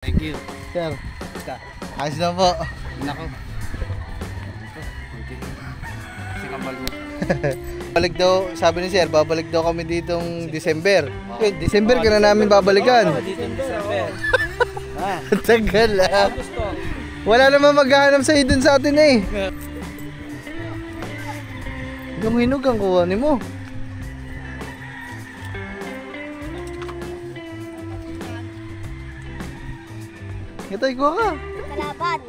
Thank you. Sir, Basta. ayos na po. Nako. Si kambal mo. Balik daw, sabi ni Sir, babalik daw kami ditong December. Eh, December ka na namin babalikan. Dito ng December. Tagal ah. Gusto. Wala naman maghahanap sa'yo dun sa atin eh. Yung hinog ang kuhanin mo. Ito, ikuha ka. Kalaban.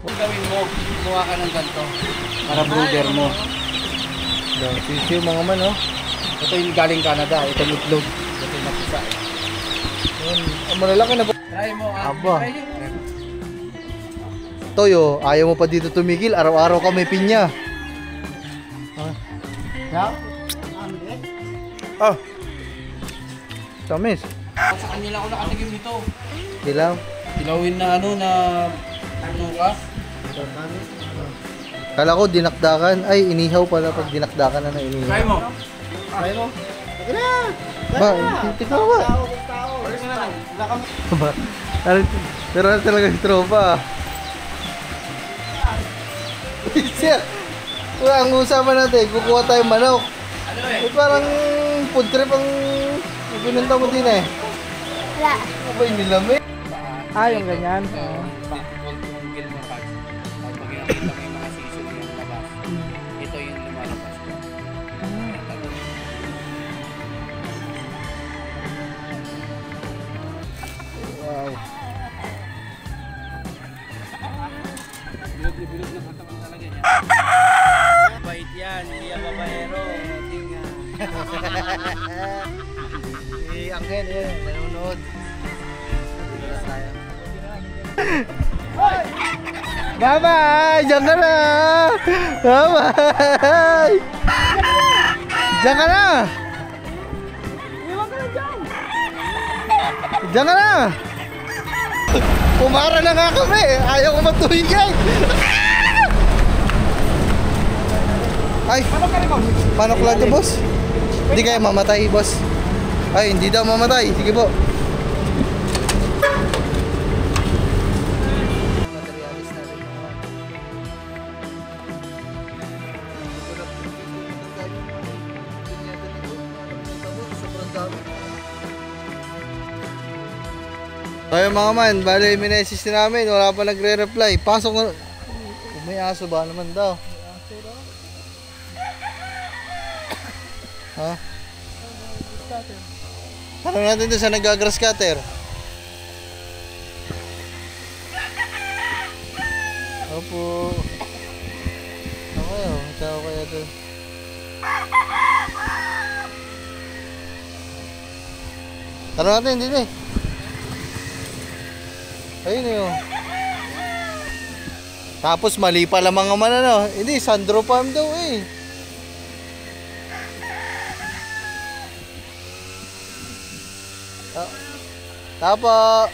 Kung gawin mo, gumawa ka ng ganito. Para brooder mo. Sisiyo mga man oh. Ito yung galing Canada. Ito yung itlog. Ito yung napisa. Ang malalaki na po. Try mo. Aba. Try mo. Toyo, ayaw mo pa dito tumigil. Araw-araw ka may pinya. Ah. Tamis. Sa kanya lang ako nakatigim nito. Dilaw. Tilawin na ka. Kala ko dinakdakan. Ay, inihaw pala pag dinakdakan na inihaw. Try mo. Try mo. Ba, ikaw ba? Ba? Pero ano talaga yung tropa? Sir, ang usapan natin, kukuha tayong manok. Ano eh? Parang food trip ang binunta mo din eh. Wala. Ano ba yung nilamig? Yung ganyan. Huwag mong gilmo pag nakita mo yung mga season yung labas. Ito yung lumalabas. Wow. Bilog na katawan talaga niya. Bait yan, hindi yan babaero. Angken yan, nanonood. Bye-bye! Diyan ka na! Bye-bye! Diyan ka na! Diyan ka na! Pumara na nga kami! Ayaw ko matuhigay! Ay! Manok lang ito, boss? Hindi kayo mamatay, boss? Ay, hindi daw mamatay. Sige po. Kaya mga man, bali minesis namin, wala pa nagre-reply. Pasok na. May aso ba naman daw? Ha? Tanong natin doon sa nag-grass cutter. Opo. Ako yun, ikaw kaya doon. Tanong natin, hindi eh. Ayun yun. Tapos mali pala mga man ano. Hindi, Sandro Farm daw eh. Tapo.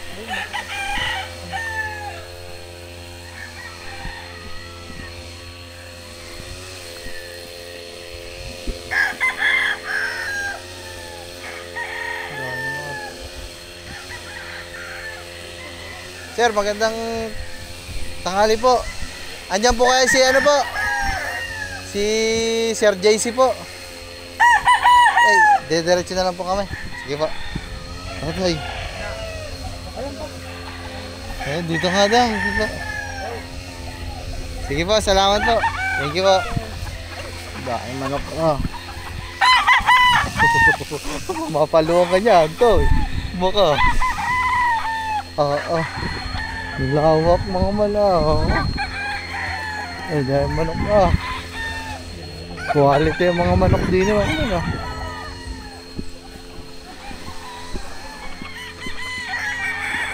Sir, magandang tanghali po. Andiyan po kaya si ano po? Si Sir JC po. Ay, dediretso na lang po kami. Sige po. Okay. Eh, dito nga daw. Sige po, salamat po. Thank you po. Dahil manok. Mapaluwang ka niya. Ito. Mukha. Oo. Lawak mga malaw. Ay, dahil manok ka. Quality yung mga manok din. Ano?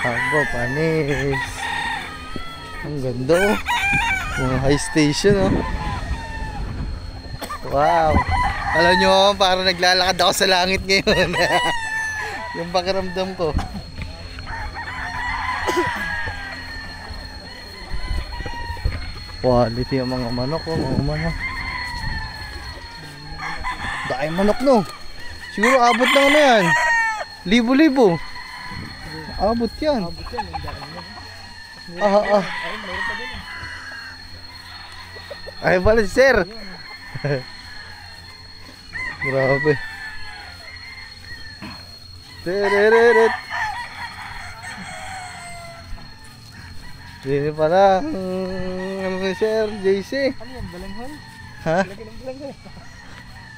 Aba, panis. Ang ganda oh. Mga high station oh. Wow. Alam nyo, parang naglalakad ako sa langit ngayon. Yung pakiramdam ko. Quality yung mga manok oh. Mga manok. Dahil manok no. Siguro abot na ano yan. Libo-libo. Abot yan. Abot yan, yung dami yan. Ayun, meron pa din. Ay pala si sir. Grabe. Tereret. Dini pala. Ano ni sir? JC. Ano yan, balanghol? Ha? Lagi ng balanghol.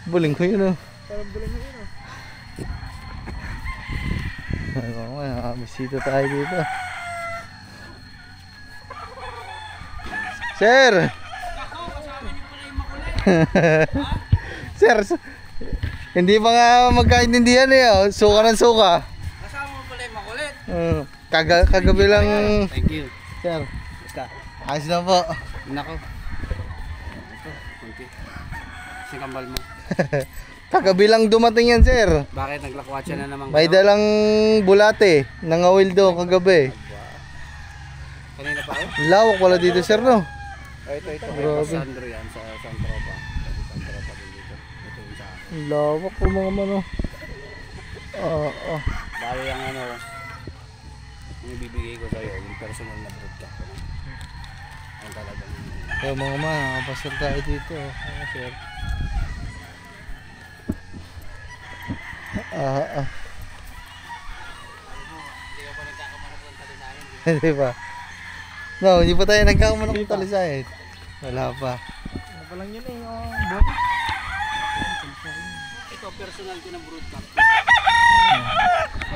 Buling ko yun oh. Parang balanghol yun oh. Bisita tayo dito. Sir! Sir, hindi pa nga magkaintindihan eh. Oh. Suka ng suka. Kasama mo pala yung makulit. Kagabi lang. Thank you. Sir, Basta. ayos na po. Nako. Ito, kunti. Kasi kambal mo. Kagabi lang dumating yan, sir. Bakit naglakwatsa na naman May dalang bulate. Nangawil daw kagabi. Kanina pa eh? Lawak wala dito, sir, no? Ito. Grabe. Sa Sandro yan, sa San Tropa. Sa San Tropa din dito. Ito yung sa akin. Lawak po mga mano. Oo. Bali ang ano, yung ibibigay ko sa'yo, yung personal na broadcast ko. Ang talagang... Kaya mga man, nakapasal tayo dito. Sir. Hindi ka pa nagkakamanap ng talisahin. Hindi ba? No, hindi pa tayo nagkakaman ng talisahin. Wala pa. Ano pa lang yun eh, yung buwan. Ito, personal ko ng broadcast.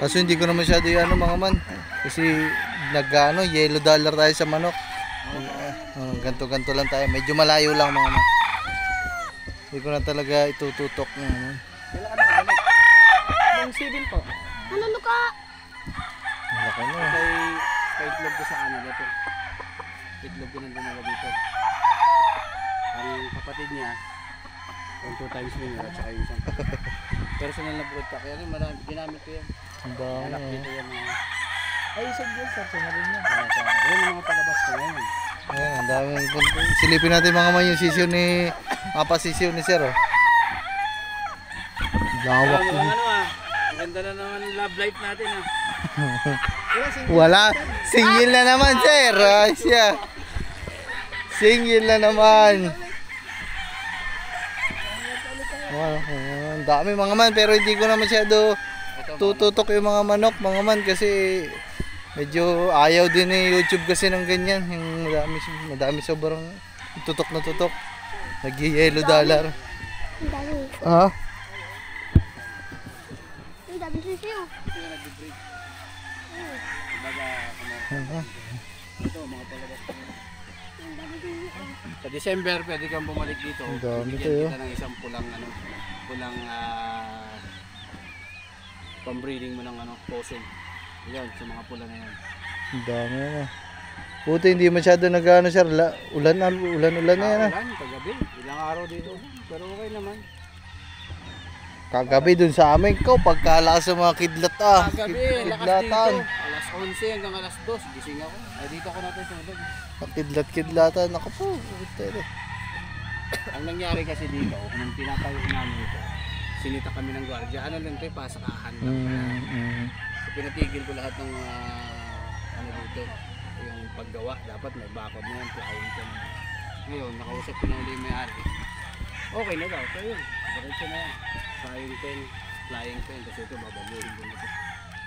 Kaso hindi ko na masyado yung ano mga man. Kasi nag-ano, yellow dollar tayo sa manok. Ganto-ganto lang tayo. Medyo malayo lang mga man. Hindi ko na talaga itututok ng ano. Kailan ka nakabalik? Yung civil po. Laki na. Kay itlog ko sa Canada to. Itlog ko nang dinala dito. Ang kapatid niya, yung 2 times winner at saka yung isang personal na broadcast. Kaya rin marami, ginamit ko yan. Ang dami. Anak dito yan. Ay, isang yun, sir. Saan na rin yan? Yan yung mga palabas ko ngayon. Ayan, ang dami. Silipin natin mga man yung sisyo ni... sisyo ni sir. Oh. Lawak. Mukhang ano ah. Ang ganda na naman ng love life natin ah. Wala. Single na naman, sir. Ay, siya. Single na naman. Ang dami mga man, pero hindi ko na masyado tututok yung mga manok, mga man, kasi medyo ayaw din ni YouTube kasi ng ganyan. Yung madami sobrang tutok na tutok. Nag-yellow dollar. Ha? Kaya nag-break. Baga, ito mga palabas ko. Sa December, pwede kang bumalik dito. Ang dami Bigyan tayo. kita ng isang pulang pambreeding mo ng possum. Yan, sa mga pula na yan. Ang dami na. Puti hindi masyado nag-ano sir. Ulan na yan. Ulan, kagabi. Ilang araw dito. Pero okay naman. Kagabi dun sa amin ko, pagkalakas sa mga kidlat Kagabi, lakas kidlatan. dito. Alas 11 hanggang alas 2. Gising ako. Ay, dito ako natin sunod. Kidlat-kidlatan. Ako po. Ang nangyari kasi dito, nung tinatayo namin ito, sinita kami ng gwardiya. Ano lang ito, pasakahan lang. So, pinatigil ko lahat ng dito, yung paggawa. Dapat may backup na yan, flying pen. Ngayon, nakausap ko na ulit yung may-ari. Okay na daw, so yun. Diretso na yan. Flying pen, kasi ito babaluhin din ito.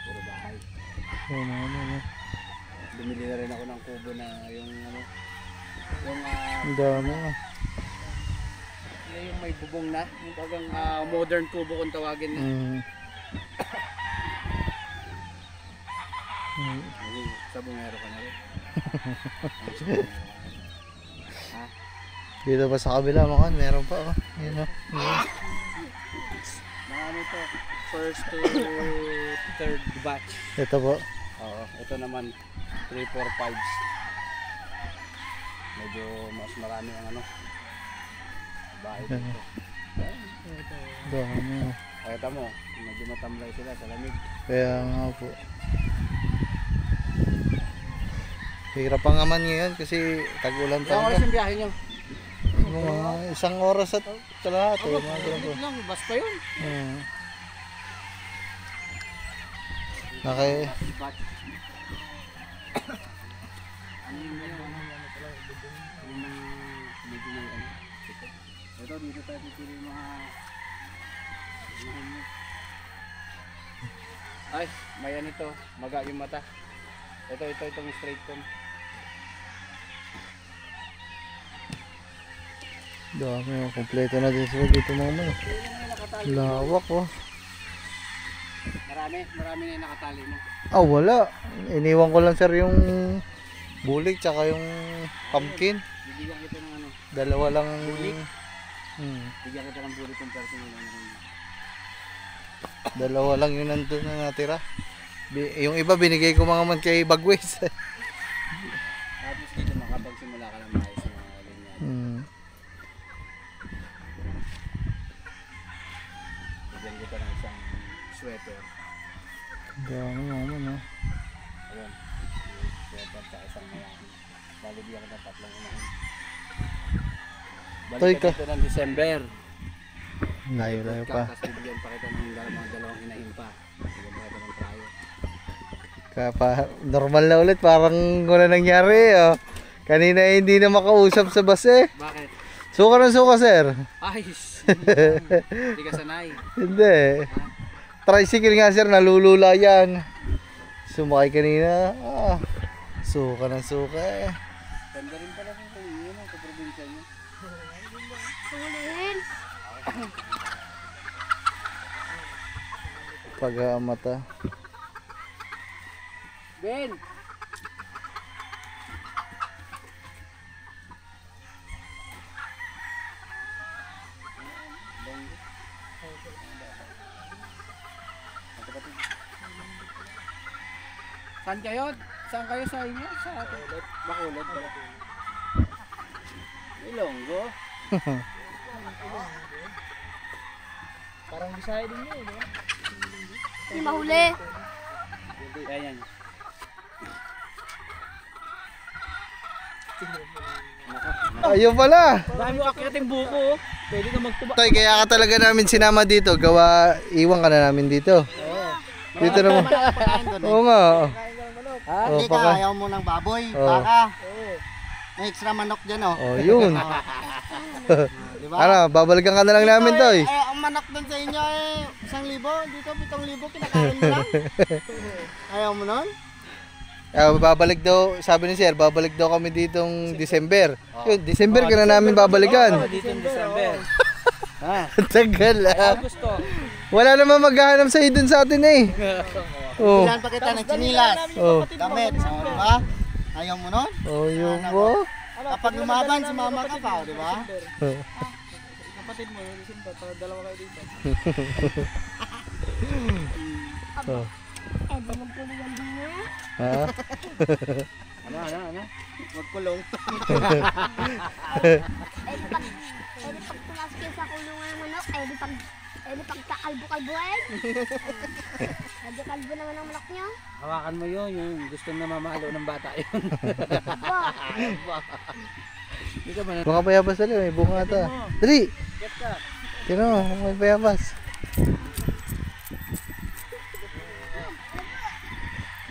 Puro bahay. Bumili na rin ako ng kubo na yung Ang dami na. yung may bubong na, yung tagang modern kubo kung tawagin na. Sabungero ka na rin. Ha? Dito pa sa kabila mga kan, meron pa. Yun o. Mga ano to, first to third batch. Ito po. Oo, ito naman 3, 4, 5s. Medyo mas marami ang bahay dito. Dami na. Kaya mo, medyo matamlay sila sa lamig. Kaya nga po. Hirap pa nga man ngayon kasi tag-ulan Ilang oras talaga. yung biyahe nyo? Mga 1 oras at kalahati. Mga ganun po. Lang, bus pa yun. Nakay, Yung mga medyo may ano. Ito, dito tayo pipili yung mga ano. Ay, may ano ito, maga yung mata. Itong straight comb. Dami oh, kompleto na din sila dito mga man. Lawak oh. Marami na yung nakatali mo. Ah, wala. Iniwan ko lang sir yung bulik tsaka yung pumpkin. Bibigyan kita ng ano, Dalawa lang. Bulik? Bigyan kita ng bulit kung personal na ano. Dalawa lang yun nandun na natira. Yung iba binigay ko mga man kay Bagwes. Tapos dito makapagsimula ka ng maayos na ganyan. Bigyan kita ng isang sweater. Dami mga man oh. Ayun, yung sweater sa isang mayami. Bibigyan kita ng tatlong unahin. Toy Balik ka. ka dito ng December. Layo-layo pa. Tapos bibigyan pa kita ng dalawang inahin pa. Bibigyan pa kita ng trayo. Normal na ulit, parang wala nangyari oh. Kanina hindi na makausap sa bus eh. Bakit? Suka ng suka sir. Ayos! Hindi ka sanay. Hindi. Tricycle nga sir, nalulula yan. Sumakay kanina. Suka ng suka eh. Ganda rin pala kung yun ang kaprobinsya niyo. Pag-aamata. Ben! Saan kayo? Saan kayo sa inyo? Sa Bacolod. Ilonggo. Parang Bisaya din yun, di ba? Hindi mahuli. Yan. Ayun pala. Dahil mo akyating buko, pwede ka magtuba. Toy, kaya ka talaga namin sinama dito. Gawa, iwan ka na namin dito. Dito naman. Oo nga. Oh, Hindi ka, ayaw mo ng baboy, baka. May extra manok dyan, oh. Oh, yun. Diba? Ano, babalikan ka na lang namin, Toy. Ang manok doon sa inyo eh, 1,000. Dito, 7,000, kinakain mo lang. Ayaw mo nun? Babalik daw, sabi ni Sir, babalik daw kami ditong December. Yun, December ka na namin babalikan. Dito in December. Tagal ah. Gusto. Wala naman maghahanap sa'yo dun sa atin eh. Oh. Bilan pa kita ng chinilas. Oh. Damit, oh, diba? Ayaw mo nun? Oh, yun po. Kapag lumaban, sumama ka pa, oh, diba? Kapatid mo, yung December, para dalawa kayo dito. Oh. Eh, damag po yan din niya. Ha? Ano? Magkulong. Eh, di pag tumas kayo sa kulungan ng manok, eh, di pag kakalbo-kalbuhan. Eh, di kalbo naman ang manok niyo. Hawakan mo yun, yung gusto na mamalo ng bata yun. Hindi ka ba na? Mga payabas dali, may bunga ata. Dali! Tino, may payabas.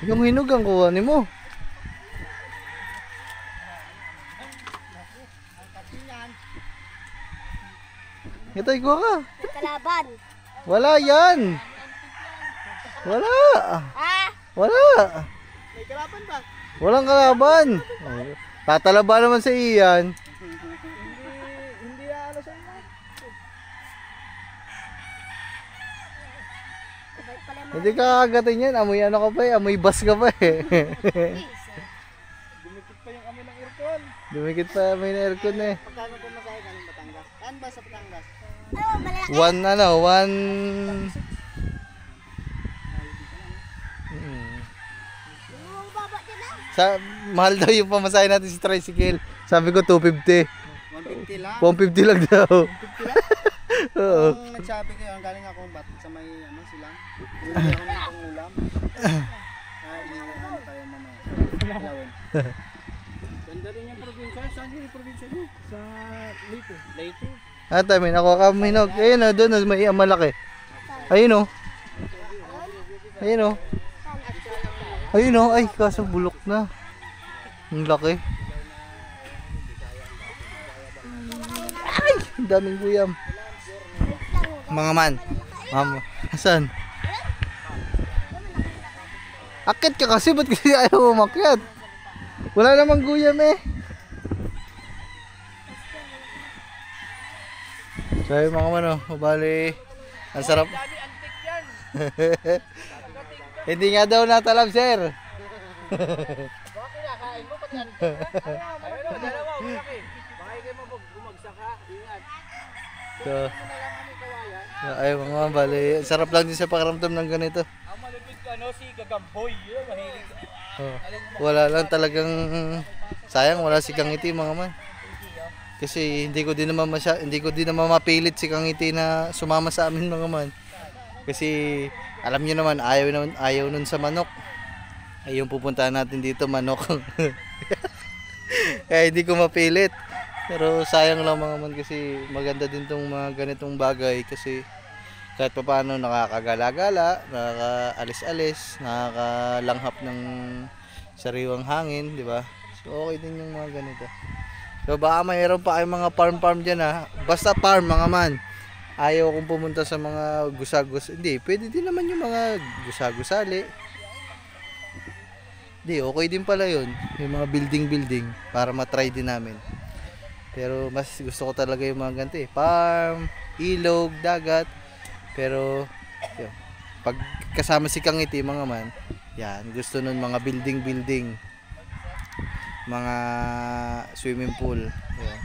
Yung hinog ang kuhanin mo. Ito, ikuha ka. Kalaban. Wala yan. Wala. Ah! Wala. May kalaban ba? Walang kalaban. Tatalaba naman sa iyan. Hindi ano sa inyo. Sabay pala yung Hindi ka kagatin yan. Amoy ano ka pa eh. Amoy bas ka pa eh. Dumikit pa yung amoy ng aircon. Dumikit pa amoy na aircon eh. Pagkano po masaya ka ng Batangas? Saan ba sa Batangas? Oh, malaki. One. Yung baba dyan ah. Mahal daw yung pamasahe natin sa tricycle. Sabi ko 250. 150 lang. 150 lang daw. Oo. Kung nagsabi kayo, galing akong batik sa may ano silang. Bumili ako ng pangulam. Ano tayo manok. Ilawin. Ganda rin yung probinsya. Saan yung probinsya niyo? Sa Leyte. Leyte. May nakuha kami hinog. Ayun o, doon may malaki. Ayun o. Ayun o. Ayun o, ay kaso bulok na. Ang laki. Ay! Ang daming guyam. Mga man. Mama. Asan? Akit ka kasi. Ba't kasi ayaw umakyat? Wala namang guyam eh. So yung mga man, oh, bali, ang sarap. Hindi nga daw natalab, sir. So, ay mga man, bali, ang sarap lang din sa pakiramdam ng ganito. Ang malupit ka, no, si Gagamboy. Yun, mahilig. Oh, wala lang talagang sayang, wala si Kangiti mga man. Kasi hindi ko din naman mapilit si Kangiti na sumama sa amin mga man. Kasi alam niyo naman ayaw nun sa manok. Ay yung pupuntahan natin dito manok. Kaya hindi ko mapilit. Pero sayang lang mga man kasi maganda din tong mga ganitong bagay kasi kahit pa paano nakakagala-gala, nakakaalis-alis, nakakalanghap ng sariwang hangin, di ba? So okay din yung mga ganito. So baka mayroon pa kayong mga farm dyan ha. Basta farm mga man. Ayaw kong pumunta sa mga gusagos. Hindi, pwede din naman yung mga gusagusali. Hindi, okay din pala yun. Yung mga building para matry din namin. Pero mas gusto ko talaga yung mga ganito eh. Farm, ilog, dagat. Pero yun, pag kasama si Kangiti mga man, yan, gusto nun mga building. Mga swimming pool. Ayan.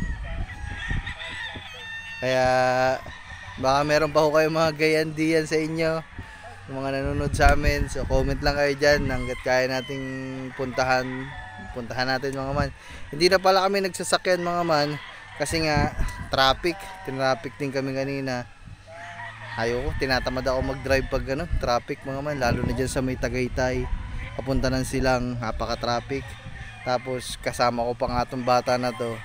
Kaya baka meron pa ho kayo mga gayan diyan sa inyo, yung mga nanonood sa amin. So comment lang kayo dyan hanggat kaya nating puntahan natin mga man. Hindi na pala kami nagsasakyan mga man kasi nga traffic din kami kanina. Ayoko, tinatamad ako mag-drive pag traffic mga man, lalo na dyan sa may Tagaytay papunta ng Silang, napaka-traffic. Tapos kasama ko pa nga itong bata na to.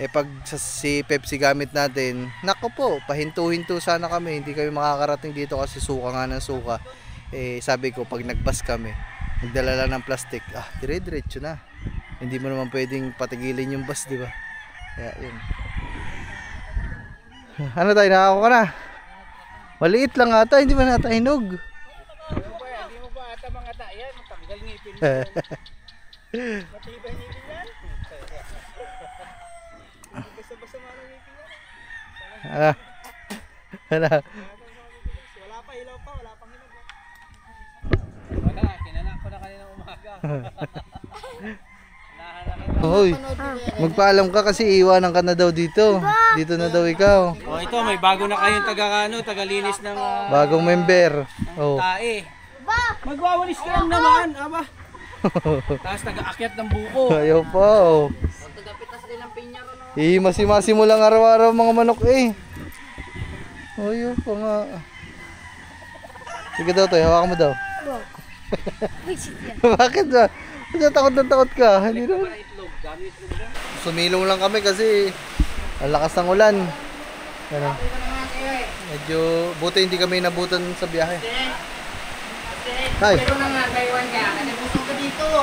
Eh pag si Pepsi gamit natin, nako po, pahinto-hinto sana kami. Hindi kami makakarating dito kasi suka nga ng suka. Eh sabi ko pag nagbus kami, nagdala lang ng plastic, dire-diretso na. Hindi mo naman pwedeng patigilin yung bus, di ba? Kaya yun. Ano tayo, nakako ka na? Maliit lang ata, hindi man ata hinog. Hindi mo ba ata mga yan? Matanggal ngipin mo. Matibay ngipin yan. Basta-basta mga ngipin yan. Ano? Wala pa, ilaw pa. Wala pang hinog. Wala, kinanak ko na kanina umaga. Hoy, magpaalam ka kasi iwanan ka na daw dito. Dito na daw ikaw. Oh, ito may bago na kayong tagalinis ng Bagong member. Oh. tae. Magwawalis ka lang naman, aba. Tapos taga-akyat ng buko. Ayaw pa. Oh. Tagapitas din ng pinyaro no. Masi-masi mo lang araw-araw mga manok eh. Ayaw pa nga. Sige daw to, hawakan mo daw. Bakit ba? Takot ka. Hindi naman. Sumilong lang kami kasi ang lakas ng ulan. Ano? Medyo buti hindi kami nabutan sa biyahe. Hay.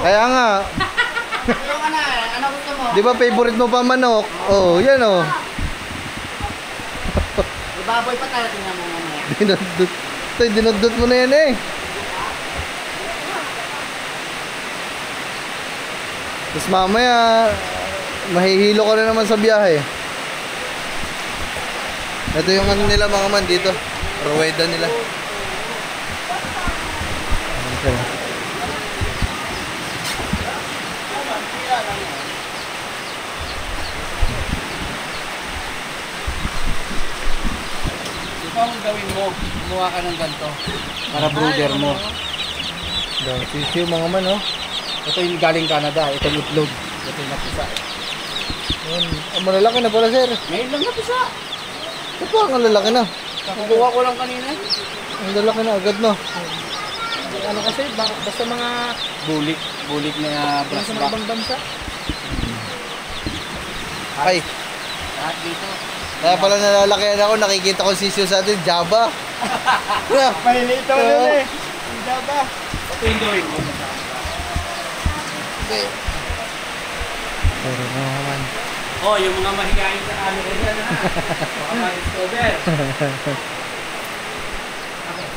Kaya nga. Di ba favorite mo pa manok? Oh, yan oh. Baboy pa tayo tingnan mo naman. Dinudot mo na yan eh. Tapos mamaya, mahihilo ka na naman sa biyahe. Ito yung ano nila mga man dito. Ruweda nila. Okay. Ito ang gawin mo. Gumawa ka ng ganito. Para brooder mo. Sisiyo mga man oh. Ito yung galing Canada. Ito yung itlog. Ito yung napisa. Yan. Ang malalaki na pala sir. Ngayon lang napisa. Ito pa ang lalaki na. Nakukuha ko lang kanina. Ang lalaki na agad no. Ano kasi, basta mga bulik na brass back. Sa bansa. Ay, Lahat dito. kaya pala nalalakihan ako. Nakikita ko sisiyo sa atin. Java. Mahilito na eh. Ito yung gawin mo. Pero naman. Oh, yung mga mahihain sa camera dyan ha. Baka ma-discover. Okay.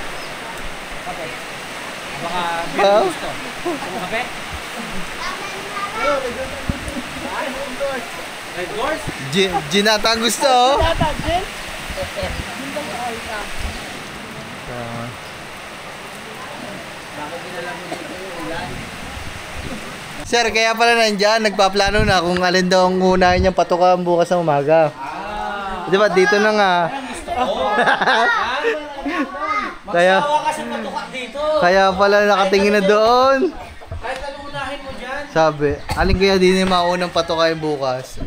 Okay. Baka beer gusto. Gusto mo kape? Red Doors? Ginata ang gusto, oh. Tata, Jen. Bakit dinala mo dito yung ulan? Sir, kaya pala nandyan, nagpaplano na kung alin daw ang unahin niyang patukan bukas ng umaga. Di ba, dito na nga. kaya, Kasi matuka dito. kaya pala nakatingin na doon. Kahit anong unahin mo dyan. Sabi, alin kaya din yung maunang patukain bukas?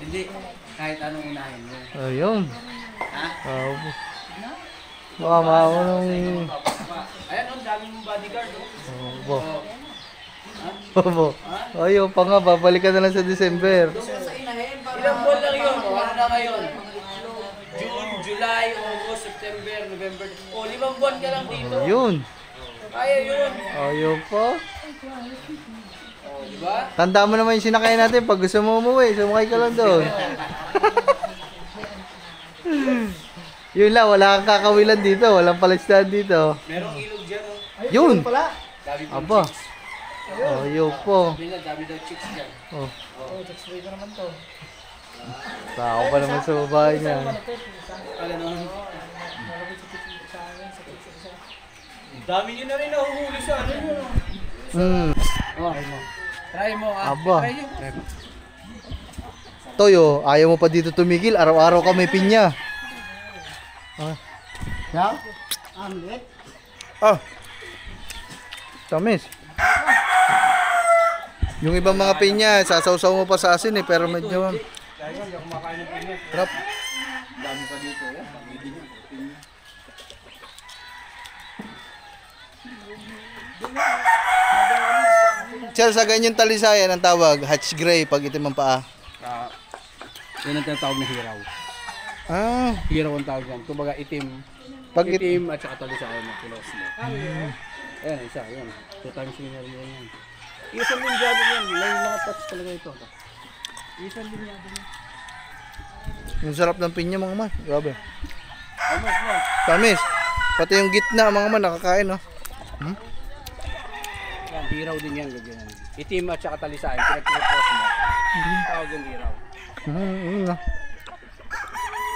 Hindi. Kahit anong unahin mo. Ayun. Ha? Baka maunang... Ayan, ang dami mong bodyguard. Oh. Opo. Opo. Ayaw pa nga, babalik ka na lang sa December. Ilang buwan lang yun? O ano na ngayon? June, July, August, September, November. O, 5 buwan ka lang dito. Ayun. Kaya yun. Ayaw pa. O, di ba? Tanda mo naman yung sinakay natin pag gusto mo umuwi, sumakay ka lang doon. Yun lang, wala kang kakawilan dito, walang palistan dito. Merong ilog dyan. Oh. Yun! Pala. Dami pong Aba. chicks. Ayaw po. Sabi nila, dami daw chicks dyan. Oh, Oh, text ko naman to. tao pa naman sa babae niya. Kala naman. Dami nyo na rin nahuhuli sa ano nyo. Hmm. Try mo. Aba. Try nyo. Toyo, ayaw mo pa dito tumigil, araw-araw ka may pinya. Yaw? Amlet? Ah. Tamis. Yung ibang mga pinya, sasawsaw mo pa sa asin eh, pero medyo... Kaya hindi ako makain ng pinya. Sarap. Dami pa dito. Yan. Pagiging nyo. Pinya. Sir, sa ganyang talisayan ang tawag, Hatch Gray pag itim ang paa. Yan ang tinatawag na hiraw. Ah, Hiraw ang tawag yan. Kumbaga itim. pag Itim at saka talisayan na kilos mo. Ayan, isa. Yan. 2 times winner mo yan. Isang lindyado yan. May mga touch talaga ito. Isang lindyado yan. yung sarap ng pinya mga man. Grabe. Ano mo? Tamis. Pati yung gitna mga man nakakain, no? Yan, hiraw din yan. Ganyan. Itim at saka talisayan. Pinag-propose mo. Tawag yung hiraw. No.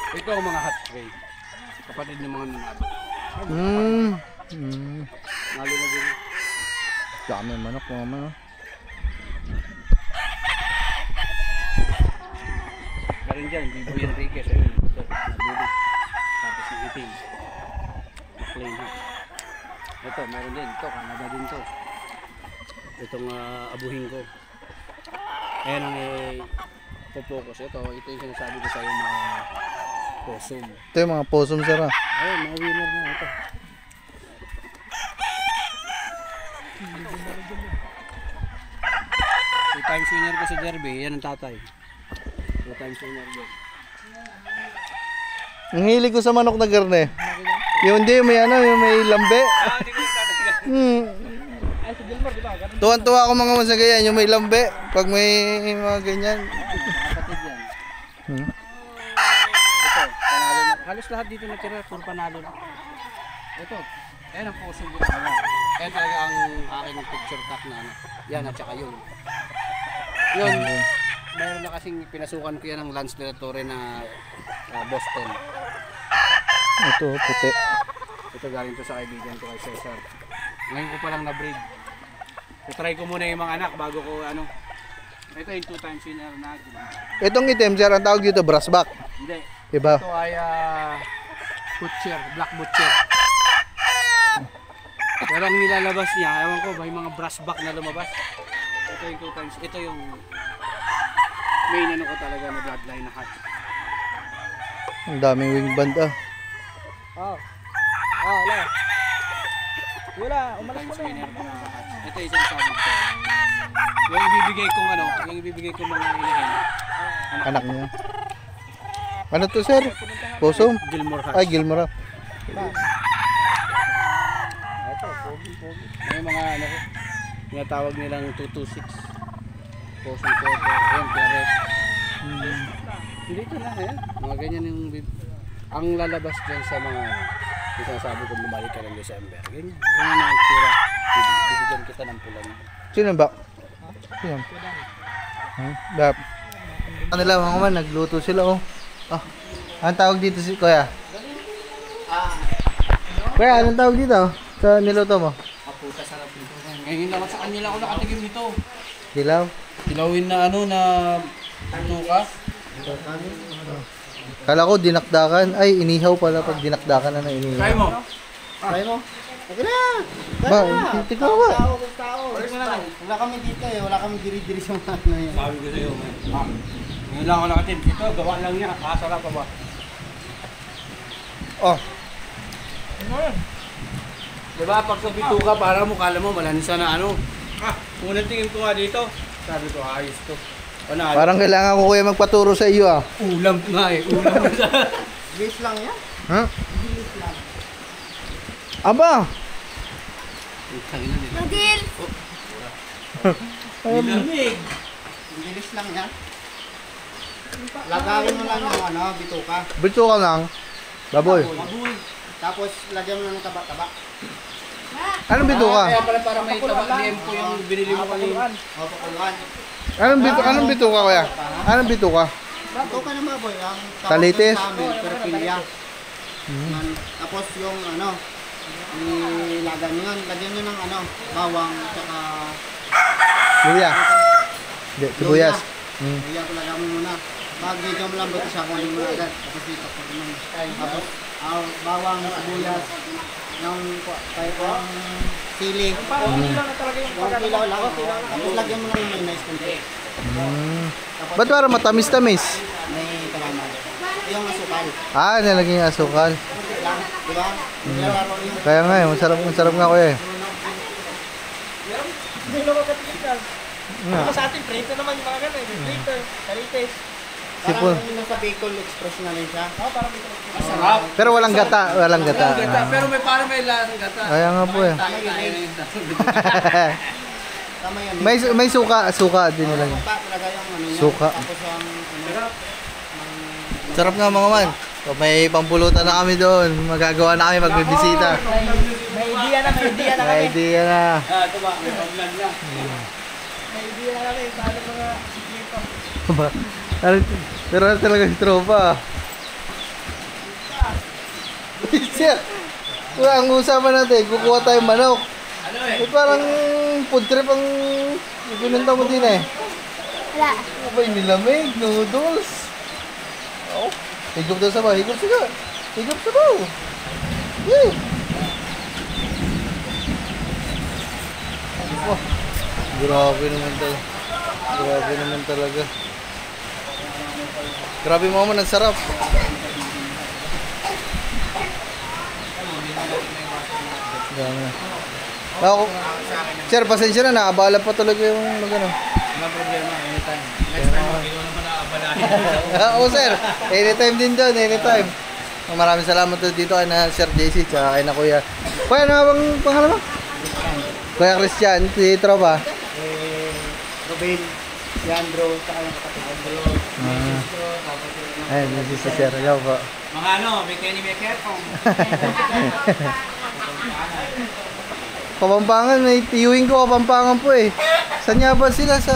Ito ang mga hot spray. Kapatid ng mga nanalo. Nalo na din. Dami ang manok mga man, no? Meron dyan, Biboy Enriquez. Ayun, ito, nabulit. Tapos yung itim. McLean hat. Ito, meron din. Ito, Canada din to. Itong abuhin ko. Ayan ang focus. Ito yung sinasabi ko sa yung mga possum. Ito yung mga possum, sir, ah. Ayun, mga winner na ito. Two times winner ko sa derby. Yan ang tatay. 2 times winner din. Ang hilig ko sa manok na garne. Yung hindi, may ano, yung may lambe. Hindi ko yung tatay. Ay, si Gilmore, di ba? Ganun. Tuwan-tuwa ako mga man sa ganyan, yung may lambe. Pag may mga ganyan. Kapatid yan. Hmm. Ito, panalo na. Halos lahat dito natira, puro panalo na. Ito, ayan ang puso ko. Ayan talaga ang aking picture tag na ano. Yan at saka yun. Yun, meron na kasing pinasukan ko yan ng Lance de la Torre na Boston. Ito, puti. Ito galing to sa kaibigan ko kay Cesar. Ngayon ko pa lang na-breed. I-try ko muna yung mga anak bago ko ano. Ito yung 2 times winner na. Itong itim, sir, ang tawag dito, brassback. Hindi. Diba? Ito ay butcher, black butcher. Pero ang nilalabas niya, ewan ko, may mga brass back na lumabas. Ito yung 2 times, ito yung main ano ko talaga na bloodline na hatch. Ang daming wing band, ah. Wala. Wala, umalas Times mo na. winner ko na hatch. Ito yung sabi ko. Yung ibibigay kong ano, yung ibibigay kong mga inahin. Anak niya. Ano to, sir? Possum? Gilmore hatch. Ay, Gilmore. Ito, pogi. May mga ano ko, tinatawag nilang 226. Potion pepper, ayan, claret. Dito na, ayan. Mga ganyan yung ang lalabas dyan sa mga yung sinasabi ko bumalik ka ng December. Ganyan. Ganyan na ang tsura. Bibigyan kita ng pulan. Sino ba? Sino? Dap. Ano nila mga man, nagluto sila oh. Ah, anong tawag dito si Kuya? Kuya, anong tawag dito? Sa niluto mo? Kaputa sarap nito. Ngayon naman sa kanila ako nakatigim nito. Dilaw? Tilawin na ano na tuka. Kala ko dinakdakan. Ay, inihaw pala pag dinakdakan na inihaw. Try mo. Try mo. Sige na. Ba, tignan mo ba? Tao. Wala kami dito eh. Wala kami diri-diri sa mga ano yan. Sabi ko sa'yo, ma'am. Ngayon lang ako nakatim. Ito, gawa lang niya. Kasarap pa ba? Oh, Diba, pag sa bituka, para mo, kala mo, malansa na ano. Unang tingin ko nga dito. Sabi ko, ayos to. Panalo. parang kailangan ko kuya magpaturo sa iyo ah. Ulam nga eh. Ulam na sa... Base lang yan. Ha? Aba! Rodil! Nilamig. Bilis lang yan. Lagawin mo lang yung ano, bituka. Bito ka lang. Baboy. Mabuhay. Tapos lagyan mo lang ng taba-taba. Anong bito ka? Kaya pala para may taba liempo yung binili mo kanina. O, pakuluan. Anong bito ka kuya? Anong bito ka? Bituka na baboy. Ang tawag Talitis? sa amin, perpilya. Tapos yung ano, ilagyan nyo yan. Lagyan nyo ng ano, bawang, tsaka Luya. Hindi, sibuyas. Luya ko lagyan mo muna. Pag medyo malambot siya, kunin mo na agad. Tapos dito ko naman. Tapos bawang, sibuyas, yung sili. Yung kilaw lang. Tapos lagyan mo lang yung mayonnaise kunti. Ba't parang matamis-tamis? May kalaman. Yung asukal. Ah, nilagay yung asukal. Lang, di ba? Nilalaro yung Kaya nga eh, masarap nga kuya eh. Ako sa atin, prito naman yung mga gano'n. Prito, talites. Sipon. parang yung sa Bicol Express na rin siya. Masarap. Pero walang gata, walang gata. Gata. Pero may parang may lasang gata. Kaya nga po eh. Tama yan. may suka din nila. Pa, talaga yung ano yan. Suka. Tapos yung ano. Sarap nga mga man. So, may pampulutan na kami doon. Magagawa na kami magbibisita. May idea na, may idea na May kami. idea na. Ito ba? May pag-vlog na. May idea na kami. Paano mga dito? Pero talaga si tropa. Siya. Ang usapan natin, kukuha tayong manok. Ano eh? Parang food trip ang pinunta mo din eh. Wala. Ano ba yung nilamig? Noodles? Oh, higop daw sa baw. Higop siya. Higop sa baw. Yay! Oh, grabe naman talaga. Grabe naman talaga. Grabe mo naman, ang sarap. Grabe na. Ako, sir, pasensya na, naabala pa talaga yung magano. Walang problema. Anytime. Next time, ikaw naman naabalahin. Oo sir, anytime din doon, anytime. Maraming salamat dito kay na Sir JC tsaka kay na Kuya. Kuya, ano bang pangalan mo? Kuya Christian, si tropa. Ruben, si Andrew, saka yung kapatid Andrew. Ayun, si Sir. Hello po. Mga ano, may Kenny Maker kung... Kapampangan, may tiyuhin ko Kapampangan po eh. Saan nga ba sila sa...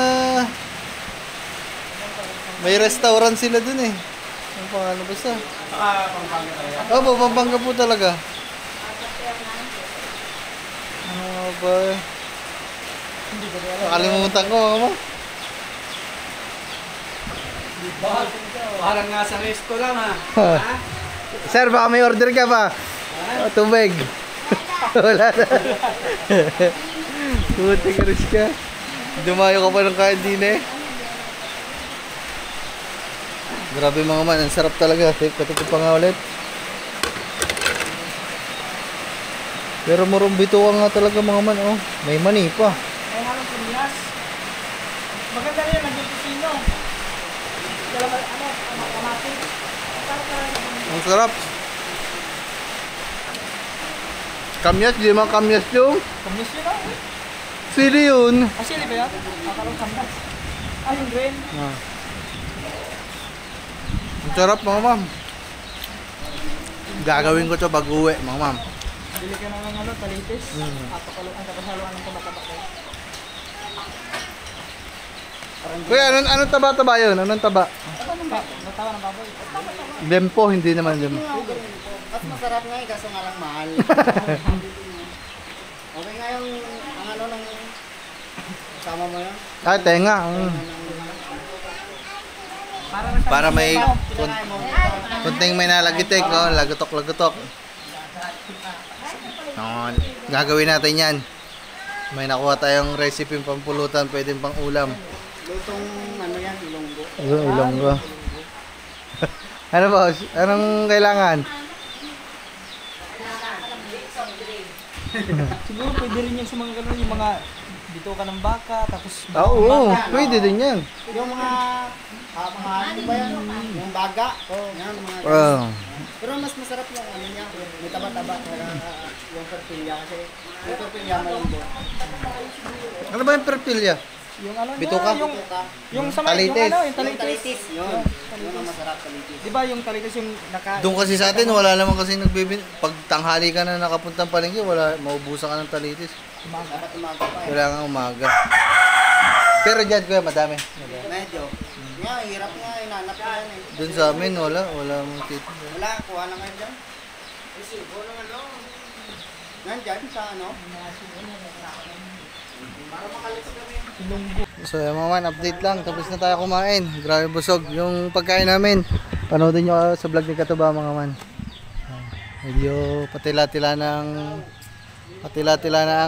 May restaurant sila dun eh. Ang pangalan basta? Pampanga talaga. Opo, Pampanga po talaga. Ano nga ba? Nakalimutan ko, mama. Parang nga sa resto lang ha. Sir, baka may order ka pa. Tubig. Wala na. Putik rin ka. Dumayo ka pa ng kain din eh. Grabe mga man, ang sarap talaga. Katipid pa nga ulit. Pero murumbito ka nga talaga mga man. Oh, may mani pa. Ay, halong Pilinas. Maganda rin, naging kusino. Dalawa, kamati. Ang sarap. Kamyas, di man kamyas yung. Kamis yun ah. Sili yun. Sili ba yan? Nakalong kamdas. Ah, yung green. Ah. Ang sarap mga ma'am. Gagawin ko to pag uwi mga ma'am. Bili ka na ng ano, talitis. Mm. Papaluan, tapos haluan ng taba-taba ko. Kuya, anong taba-taba yun? Anong taba? Ano ng baboy? Natawa ng baboy. Lempo, hindi naman lempo. Mas masarap nga kaso nga lang mahal. Okay nga yung ang ano ng sama mo yun? Ah, tenga. Para may Pinakain mo. kunting may nalagitik, oh, lagutok-lagutok. No, gagawin natin yan. May nakuha tayong recipe pampulutan, pwedeng pang ulam. Lutong ano yan, ilonggo. Ilonggo. Ano boss? Anong kailangan? Siguro pwede rin yan sa mga ganun, yung mga dito ka ng baka, tapos Oo, pwede din yan. Yung mga ano ba yan? Yung baga. Yan, mga Oh. Pero mas masarap yung ano niya, may taba-taba kaya yung tortilla kasi yung tortilla malambot. Ano ba yung perpilya? yung ano Bituka? niya, yung sa may, yung Talitis. ano, yung Yung talitis. talitis, yun. Yun ang masarap talitis. Di ba yung talitis yung naka... Doon kasi sa atin, wala naman kasi pag tanghali ka na nakapuntang palengke, wala, maubusan ka ng talitis. Dapat umaga pa eh. Kailangan umaga. Pero dyan kuya, madami. Medyo. Nga, hirap nga, inanap ko yan eh. Doon sa amin, wala mong tito. Wala, kuha na ngayon dyan. Nandyan sa ano? So mga man, update lang. Tapos na tayo kumain. Grabe busog. Yung pagkain namin, panoodin nyo sa vlog ni Katuba mga man. Medyo patila-tila na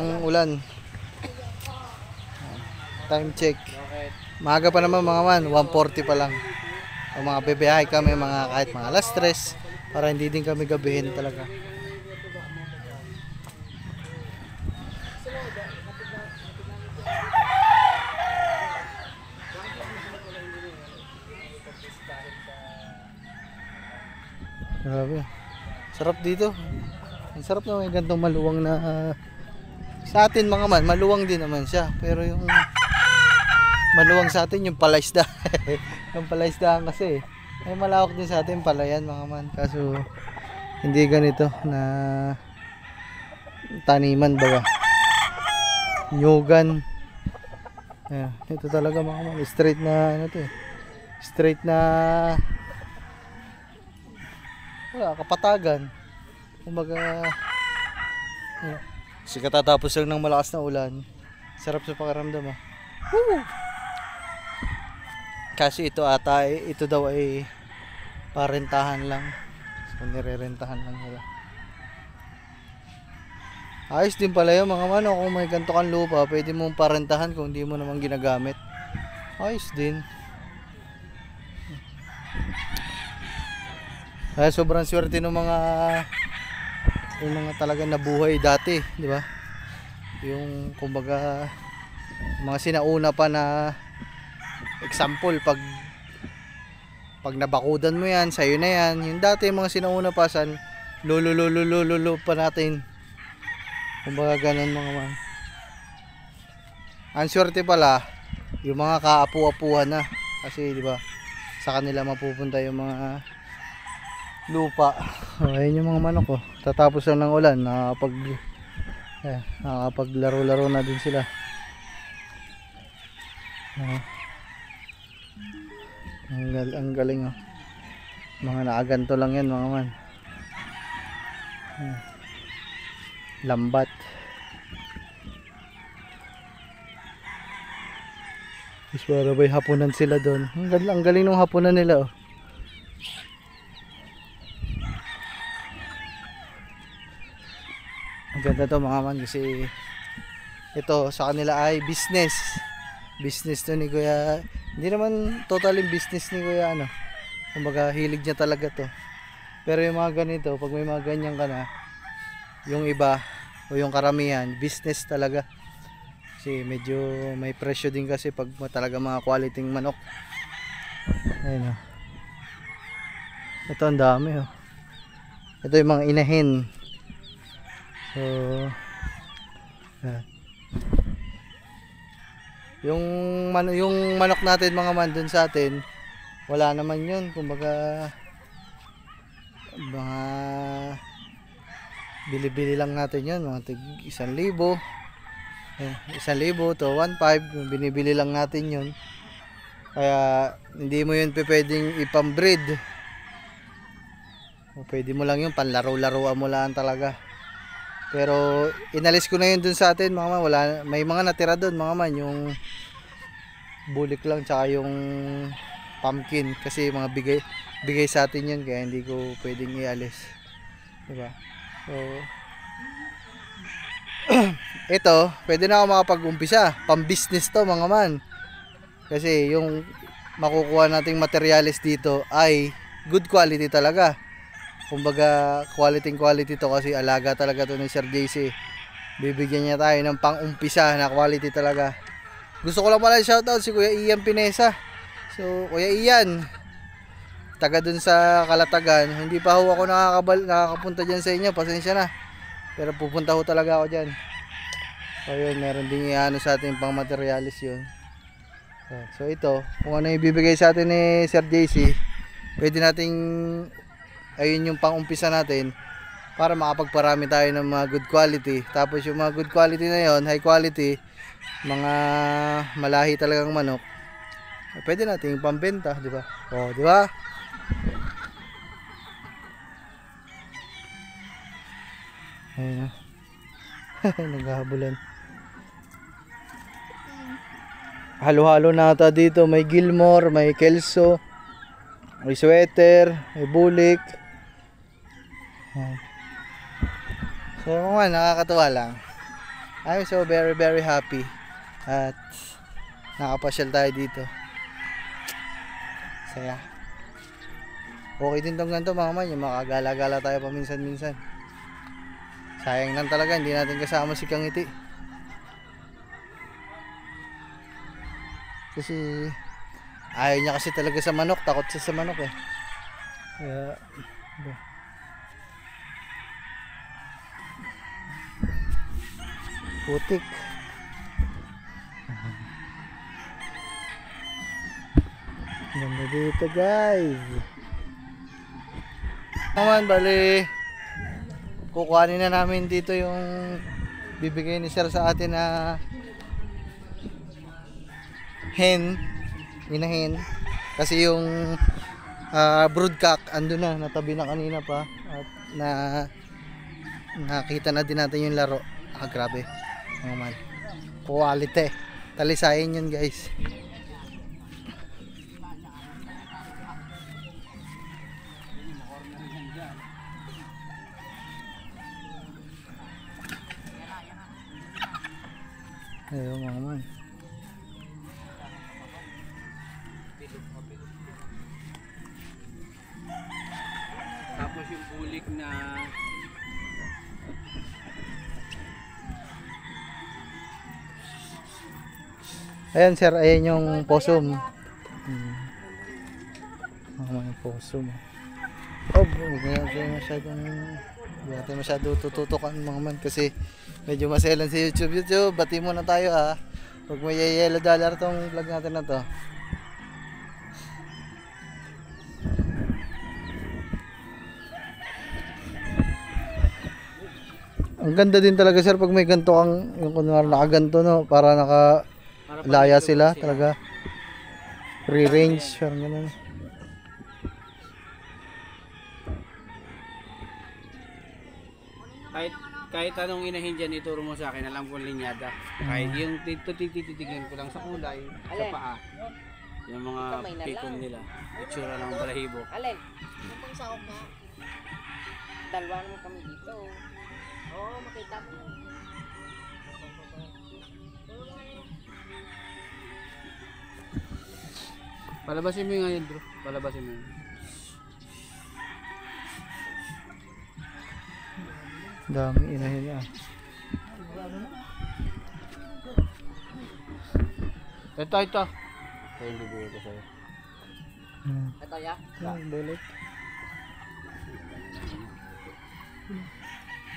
ang ulan. Time check. Maaga pa naman mga man, 1:40 pa lang. O mga bebehay kami kahit mga alas 3 para hindi din kami gabihin talaga. Grabe. Sarap dito. Ang sarap na may gantong maluwang na sa atin mga man, maluwang din naman siya. Pero yung maluwang sa atin yung palaisda. Yung palaisdaan kasi ay malawak din sa atin palayan mga man. Kaso hindi ganito na taniman baga. Nyugan. Ayan, ito talaga mga man, straight na ano to eh. Straight na wala, kapatagan. Kumbaga kasi katatapos lang ng malakas na ulan. Sarap sa pakiramdam ah. Woo! Kasi ito ata ito daw ay parentahan lang. So nirerentahan lang nila. Ayos din pala yung mga mano, kung may ganito kang lupa, pwede mong parentahan kung hindi mo naman ginagamit. Ayos din. Ay, sobrang swerte ng mga talaga nabuhay dati, di ba? Yung kumbaga mga sinauna pa na example, pag nabakudan mo yan, sa'yo na yan. Yung dati mga sinauna pa san lolo pa natin. Kumbaga ganun mga man. Ang swerte pala yung mga kaapu-apuhan na kasi di ba sa kanila mapupunta yung mga lupa. Ayun yung mga manok ko. Tatapos lang ng ulan, nakapaglaro-laro na din sila. Ang galing oh. Mga naaganto lang yan mga man. Lambat. Tapos para ba'y hapunan sila doon. Ang galing ng hapunan nila oh. Ang ganda to mga man kasi ito sa kanila ay business to ni Kuya. Hindi naman totally business ni Kuya ano, kumbaga hilig niya talaga to. Pero yung mga ganito, pag may mga ganyan ka na, yung iba o yung karamihan business talaga kasi medyo may presyo din kasi pag talaga mga quality manok. Ayun oh. Ito ang dami oh. Ito yung mga inahin. So Yung yung manok natin mga man dun sa atin, wala naman yun. Kumbaga mga bili-bili lang natin yun, mga tig 1,000. 1,000 to 1,500, binibili lang natin yun. Kaya hindi mo yun pwedeng ipambreed. O pwede mo lang yun panlaro-laruan mo lang talaga. Pero inalis ko na yun dun sa atin mga man. May mga natira dun mga man, yung bulik lang tsaka yung pumpkin, kasi mga bigay sa atin yun, kaya hindi ko pwedeng ialis, diba? So ito pwede na ako makapag-umpisa, pang business to mga man, kasi yung makukuha nating materyales dito ay good quality talaga. Kumbaga quality to, kasi alaga talaga to ni Sir JC. Bibigyan niya tayo ng pang-umpisa na quality talaga. Gusto ko lang pala shoutout si Kuya Ian Pinesa. So Kuya Ian, taga dun sa Kalatagan, hindi pa ho ako nakakapunta dyan sa inyo, pasensya na, pero pupunta ho talaga ako dyan. So yun, meron din iano sa ating pang materialis yun. So ito, kung ano ibibigay sa atin ni Sir JC, pwede nating, ayun yung pang-umpisa natin para makapagparami tayo ng mga good quality. Tapos yung mga good quality na yon, high quality, mga malahi talagang manok, pwede nating pambenta, di ba? O, di ba? Ayun na. Naghahabulan. Halo-halo na ata dito. May Gilmore, may Kelso, may sweater, may bulik. So mga nakakatuwa lang. I'm so very happy at nakapasyal tayo dito. Saya. Okay din tong ganito mga man, yung makagala-gala tayo paminsan-minsan. Sayang lang talaga hindi natin kasama si Kangiti, kasi ayaw niya kasi talaga sa manok, takot siya sa manok eh. Kaya putik. Ganda dito guys. Naman bali, kukuhanin na namin dito yung bibigay ni Sir sa atin na hen, inahin, kasi yung broodcock ando na, natabi na kanina pa, at nakita na din natin yung laro. Grabe mga man, quality, talisayin yun guys. Ayun mga man. Tapos yung bulik na Ayan sir, ayan yung possum. Yung possum. Oh, hindi natin masyado tututukan mga man, kasi medyo maselan sa YouTube. Bati muna tayo ha. Huwag may yellow dollar tong vlog natin na to. Ang ganda din talaga sir pag may ganito kang, yung kunwari nakaganto no, para laya sila talaga. Free range, parang ganun. kahit anong inahin dyan, ituro mo sa akin, alam ko linyada. Kahit yung tititigyan ko lang sa kulay, sa paa, yung mga pikom nila, itsura ng balahibo. Alin? Yung pang sakop nga. Dalawa naman kami dito. Oo, makita mo. Palabasin mo yung ngayon bro, palabasin mo yun. Dami inahin ah. Ito. Ito yung bibigay ko sa'yo. Ito ya? Bulik.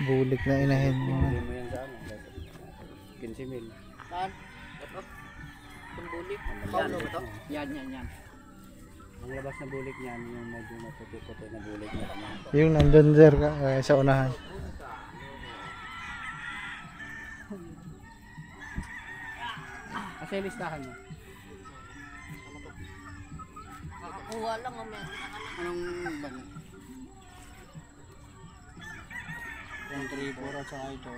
Bulik na inahin mo. Bibigay mo yan sa ano? 15 mil. Saan? Ito? Itong bulik. Yan, ito. Yan. Ang labas na bulik niyan, yung medyo maputi-puti na bulik niya. Yung nandun sir sa unahan. Kasi listahan mo. Nakakuha lang ang meron. Anong bag? 1, 3, 4 at saka ito.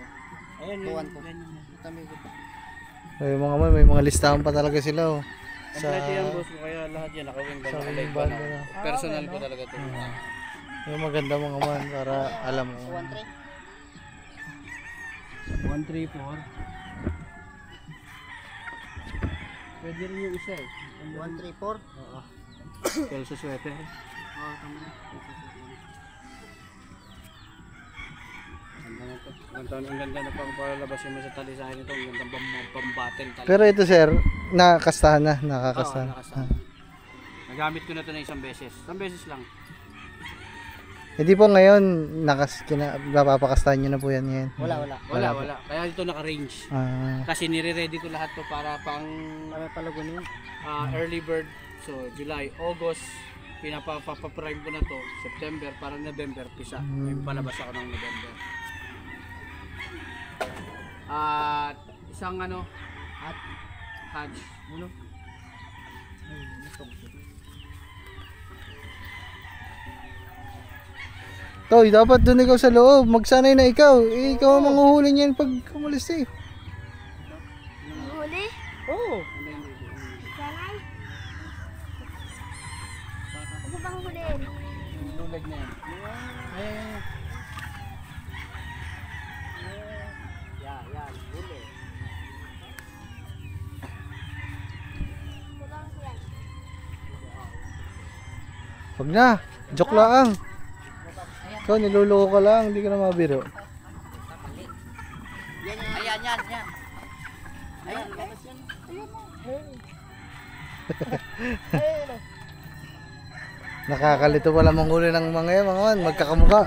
Ayan, Tuwan yung po. ganyan. Kami ko. Ay, mga man, may mga listahan pa talaga sila oh. Kompleto yan boss, kaya lahat yan nakawing sa band. wing Alive band na. na. Personal ko talaga ito. Yung maganda mga man para alam mo. 1, 3, 4. Pwede rin yung isa eh. 1, 3, 4. Oo. Kelso sweater. Oo, tama na. Ang ganda na pang palabas yung sa talisayan nito. Ang ganda pang-battle talaga. Pero ito sir, nakakastahan na, nakakastahan. Oo, nakastahan. Nagamit ko na ito na isang beses. Isang beses lang. Hindi po ngayon, napapakastahan nyo na po yan ngayon. Wala. Kaya ito naka-range. Ah, Kasi nire-ready ko lahat to para pang Palagunin. early bird. So, July, August, pinapapa-prime ko na to. September, para November, pisa. May palabas ako ng November. At isang hatch. Toy, dapat doon ikaw sa loob. Magsanay na ikaw. Ikaw ang manghuhuli niyan pag umalis eh. Huli? Oo. Sanay? Ano bang huli? Lulag na yan. Yan. Huli. Kulang yan. Wag na. Joke lang. Ikaw, niluloko ka lang. Hindi ka na mabiro. Ayan. Ayan, labas yan. Nakakalito pala manghuli ng mga yan, mga man. Magkakamukha.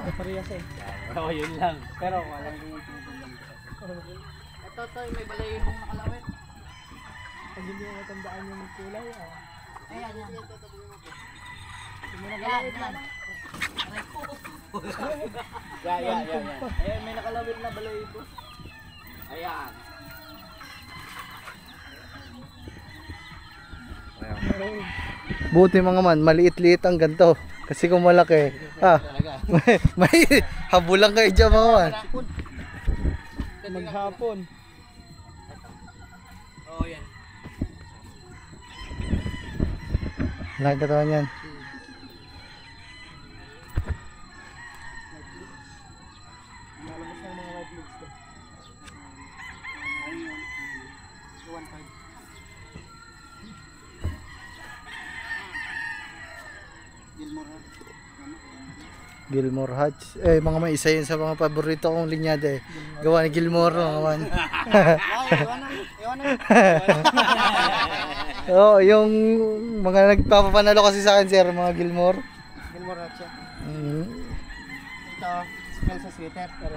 Oo, yun lang. Pero walang yung tinutulong ko. Ito, may balay yung nakalawit. Pag hindi mo matandaan yung kulay, Ayan. Yan. Ayan, may nakalawit na balay ito. Ayan. Buti mga man, maliit-liit ang ganito. Kasi kung malaki, Talaga. may habulang kayo dyan mga man. maghapon. Oo, yan. Lahat katawan yan. Malabas ng mga white leaves ko. Gilmore Hatch. Mga man, isa yun sa mga paborito kong linyada eh. Gawa ni Gilmore mga man. Oo, yung mga nagpapapanalo kasi sa akin sir, mga Gilmore. Gilmore Hatch. Mm. Ito, smell sa sweater. Pero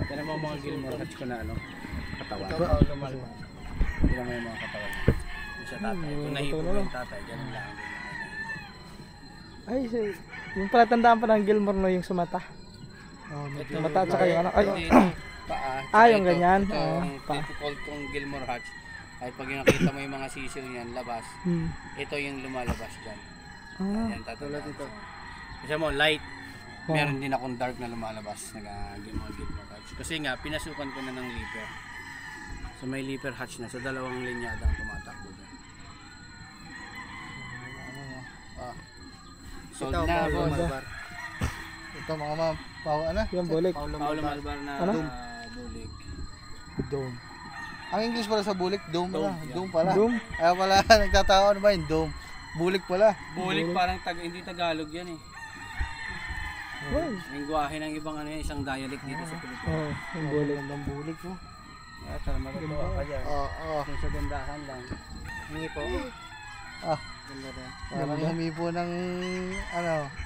Yan ang mga Gilmore Hatch ko na katawan. ito, Paolo Malva. Yan ang mga katawan. Yung sa tatay. Kung nahipo ko yung tatay, ganun lang. Ay, yung pala tandaan pa ng Gilmore no, yung sumata. Ito, Mata at saka yung ay, paa. yung ganyan. Itong difficult kong Gilmore Hatch. Ay pag nakita mo yung mga sisil niyan, labas. Ito yung lumalabas dyan. Ayan, tatulad ito. Kasi mo, light. Meron din akong dark na lumalabas. Mga Gilmore Hatch. Kasi nga, pinasukan ko na ng leaper. So may leaper hatch na. So dalawang linyada ang tumatakbo dyan. Sold Ito, na, Paolo boss. Malvar. Ito mga man, yung bulik. Paolo Paolo Malvar. Malvar na Ano? bulik. Dome. Ang English pala sa bulik, dome pala. Dome, yeah. Dome pala. Dome? Kaya pala nagtatawa ano ba yung dome. Bulik pala. Bulik parang hindi Tagalog yan eh. Uy. Lingwahe ng ibang isang dialect dito sa Pilipinas. Oo, yung bulik. Ang bulik mo. Kaya tara, matutuwa ka dyan. Oo. Kung sa gandahan lang. Hingi po. Ah, Ganda rin. parang humipo ng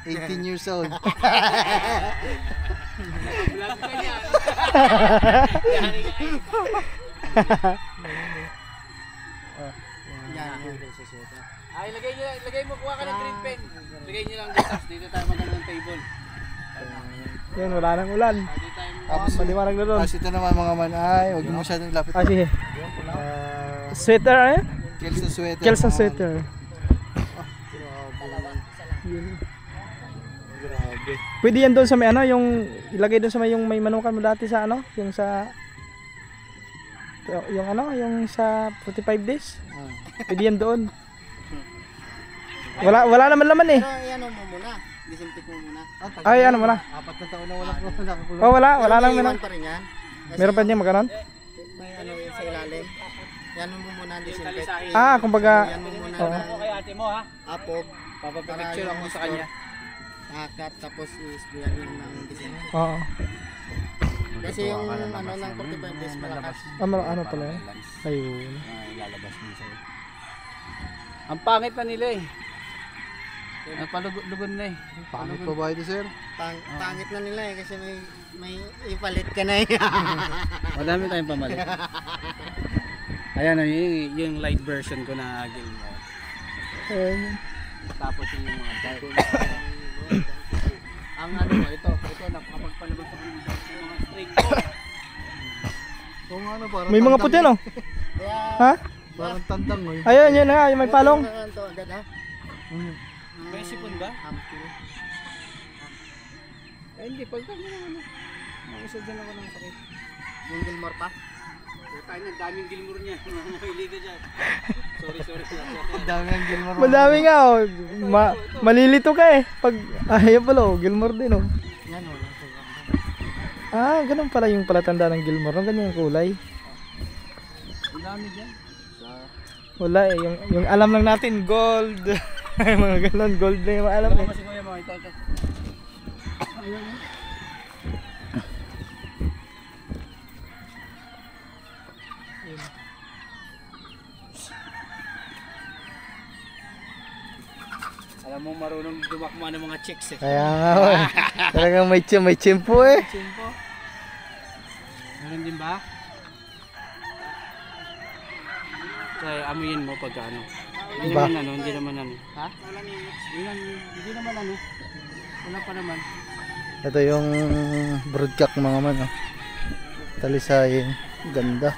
18 years old. Vlog ka niya. Yan. Ay, lagay mo, kuha ka ng green pen. Lagay nyo lang dito, dito tayo maganda ng table. Yun, wala nang ulan. Dito tayo Tapos, Maliwanag na doon. tapos ito naman mga man, ay, huwag mo masyadong lapit. Ah, sige. Sweater, ano yan? Kelso sweater. Kelsa mga man. sweater. Grabe. Pwede yan doon sa may ano, yung ilagay doon sa may yung may manukan mo dati sa ano, yung sa yung ano, yung sa 45 days. Pwede yan doon. Wala naman laman eh. Pero ano mo muna. Disinfect mo muna. Ay, ano mo na? 4 na taon na wala ko nakakulong. Oh, wala lang Iwan meron. pa rin yan. Kasi Meron pa niya magkanon? may ano yun sa ilalim. Yan mo muna disinfect. Ah, kumbaga Yan mo muna Oo. ng kay ate mo ha. apog. Papapapicture ako sa kanya. Akat tapos i-sprayan yun ng disinfect. oo. Kasi yung ano ng 45 days malakas. Ano pala eh? Ayun. Ilalabas mo sa'yo. Ang pangit na nila eh. Nagpalugon na eh. Pangit pa ba ito, sir? Pangit na nila eh kasi may ipalit ka na eh. Madami tayong pamalit. Ayan yung light version ko na Gilmore. Ayun. Tapos yung mga dark. Ang ano mo, ito nakapagpalabas ako ng dark yung mga string ko. Oo nga, ano, parang May mga tandang puti no? Kaya Ha? Parang tandang mo. Ayun, yun na nga, yung may palong. ito agad ha. May sipon ba? Ampul. Eh hindi, pagka mo naman ano. Mag-isa dyan ako ng sakit. Yung Gilmore pa. Tayo na, daming Gilmore niya. Mahili ka dyan. Sorry. Ang dami ang Gilmore. Madami nga oh. Malilito ka eh. Pag ayun pala oh, Gilmore din oh. Yan o. Ah, ganun pala yung palatanda ng Gilmore. Ang ganyan yung kulay. Ang dami dyan. Wala eh, yung alam lang natin gold. Mga ganun, gold na yung alam eh. Kasi kuya mo, ito. Alam mo marunong dumakma ng mga chicks eh. Kaya nga oh. Talagang may tiyempo eh. Chimpo. Meron din ba? Kaya amuyin mo pagka ano. Hindi Ba? naman ano, hindi naman ano. Ha? Hindi naman ano. Wala pa naman. Ito yung broodcock mga man. Oh. Talisayin. Ganda.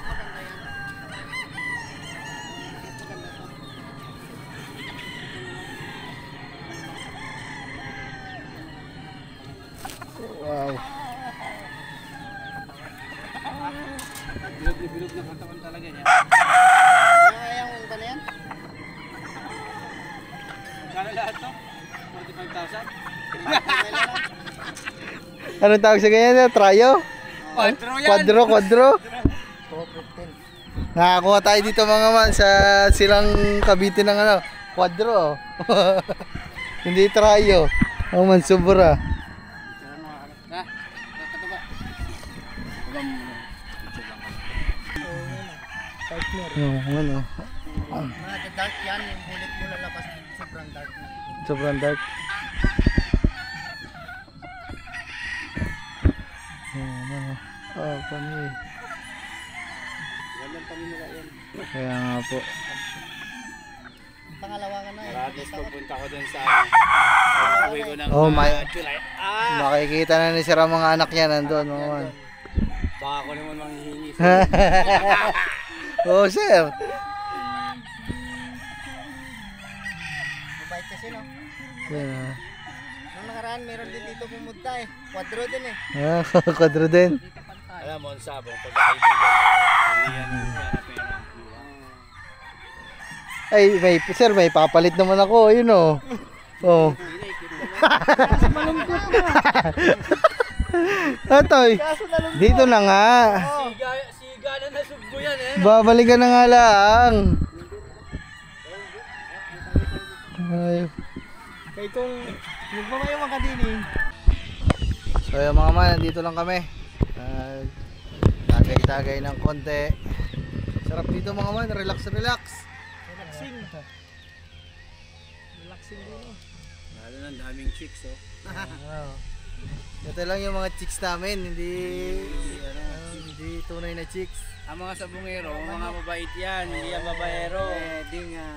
Wow. Bilog na katawan talaga niya. Ayaw mo ba na yan? Kala lahat to? 45,000? Anong tawag sa ganyan? Tryo? Quadro yan! Quadro? Nakakuha tayo dito mga man sa silang Cavite ng ano, quadro. Hindi tryo. Oh man, sobra. Ha? Kataba. Ano? Mga dark yan, yung bullet mo lalabas sobrang dark na. Sobrang dark. Pani. Walang paninila yan. Kaya nga po. Pangalawa ka na eh. Parados pupunta ko dun sa uwi ko ng Oh, may July. makikita na ni Sir ang mga anak niya nandoon mga man. Baka ako naman manghihingi. Oh, sir. Mabait kasi no. Yeah. Nung nakaraan meron din dito pumunta eh. Quadro din eh. Ah, quadro din. Alam mo, ang sabong pagkakaibigan. Hindi yan pera. Ay, sir, may papalit naman ako, yun oh. Oh. Atoy, dito na nga. Siga na nasugbo yan eh. Babalikan na nga lang. Ay. Kaya kung magmamayaman ka din eh. So yung mga man, nandito lang kami. Tagay-tagay ng konti. Sarap dito mga man, relax. Relaxing. Relaxing din eh. Lalo na daming chicks oh. Ito lang yung mga chicks namin, hindi Hindi tunay na chicks. Ang mga sabungero, mga mabait yan, hindi yan babaero. Di nga.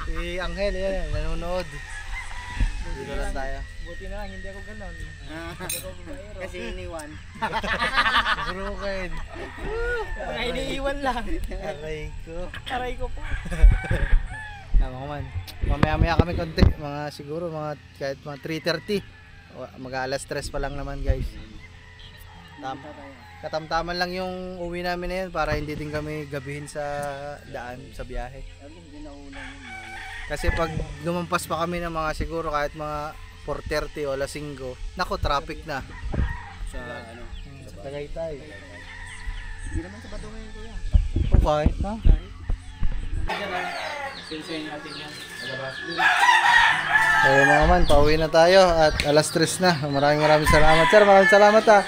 Si Angel yan, nanonood. Dito lang tayo. Buti na lang, hindi ako ganon. Hindi ako babaero. Kasi iniwan. Broken. Mga iniiwan lang. Aray ko. Aray ko po. Tama ko man. Mamaya-maya kami konti. Mga siguro mga kahit mga 3:30. Mag-alas 3 pa lang naman guys. Katamtaman lang yung uwi namin na yun para hindi din kami gabihin sa daan sa biyahe. Kasi pag lumampas pa kami ng mga siguro kahit mga 4:30 o alas 5, nako traffic na. Sa ano? Sa Tagaytay. Hindi naman sa bato ngayon kuya. Okay, ha? Sinsayin natin yan. Kaya mga man, pauwi na tayo at alas 3 na. Maraming salamat sir, maraming salamat ha.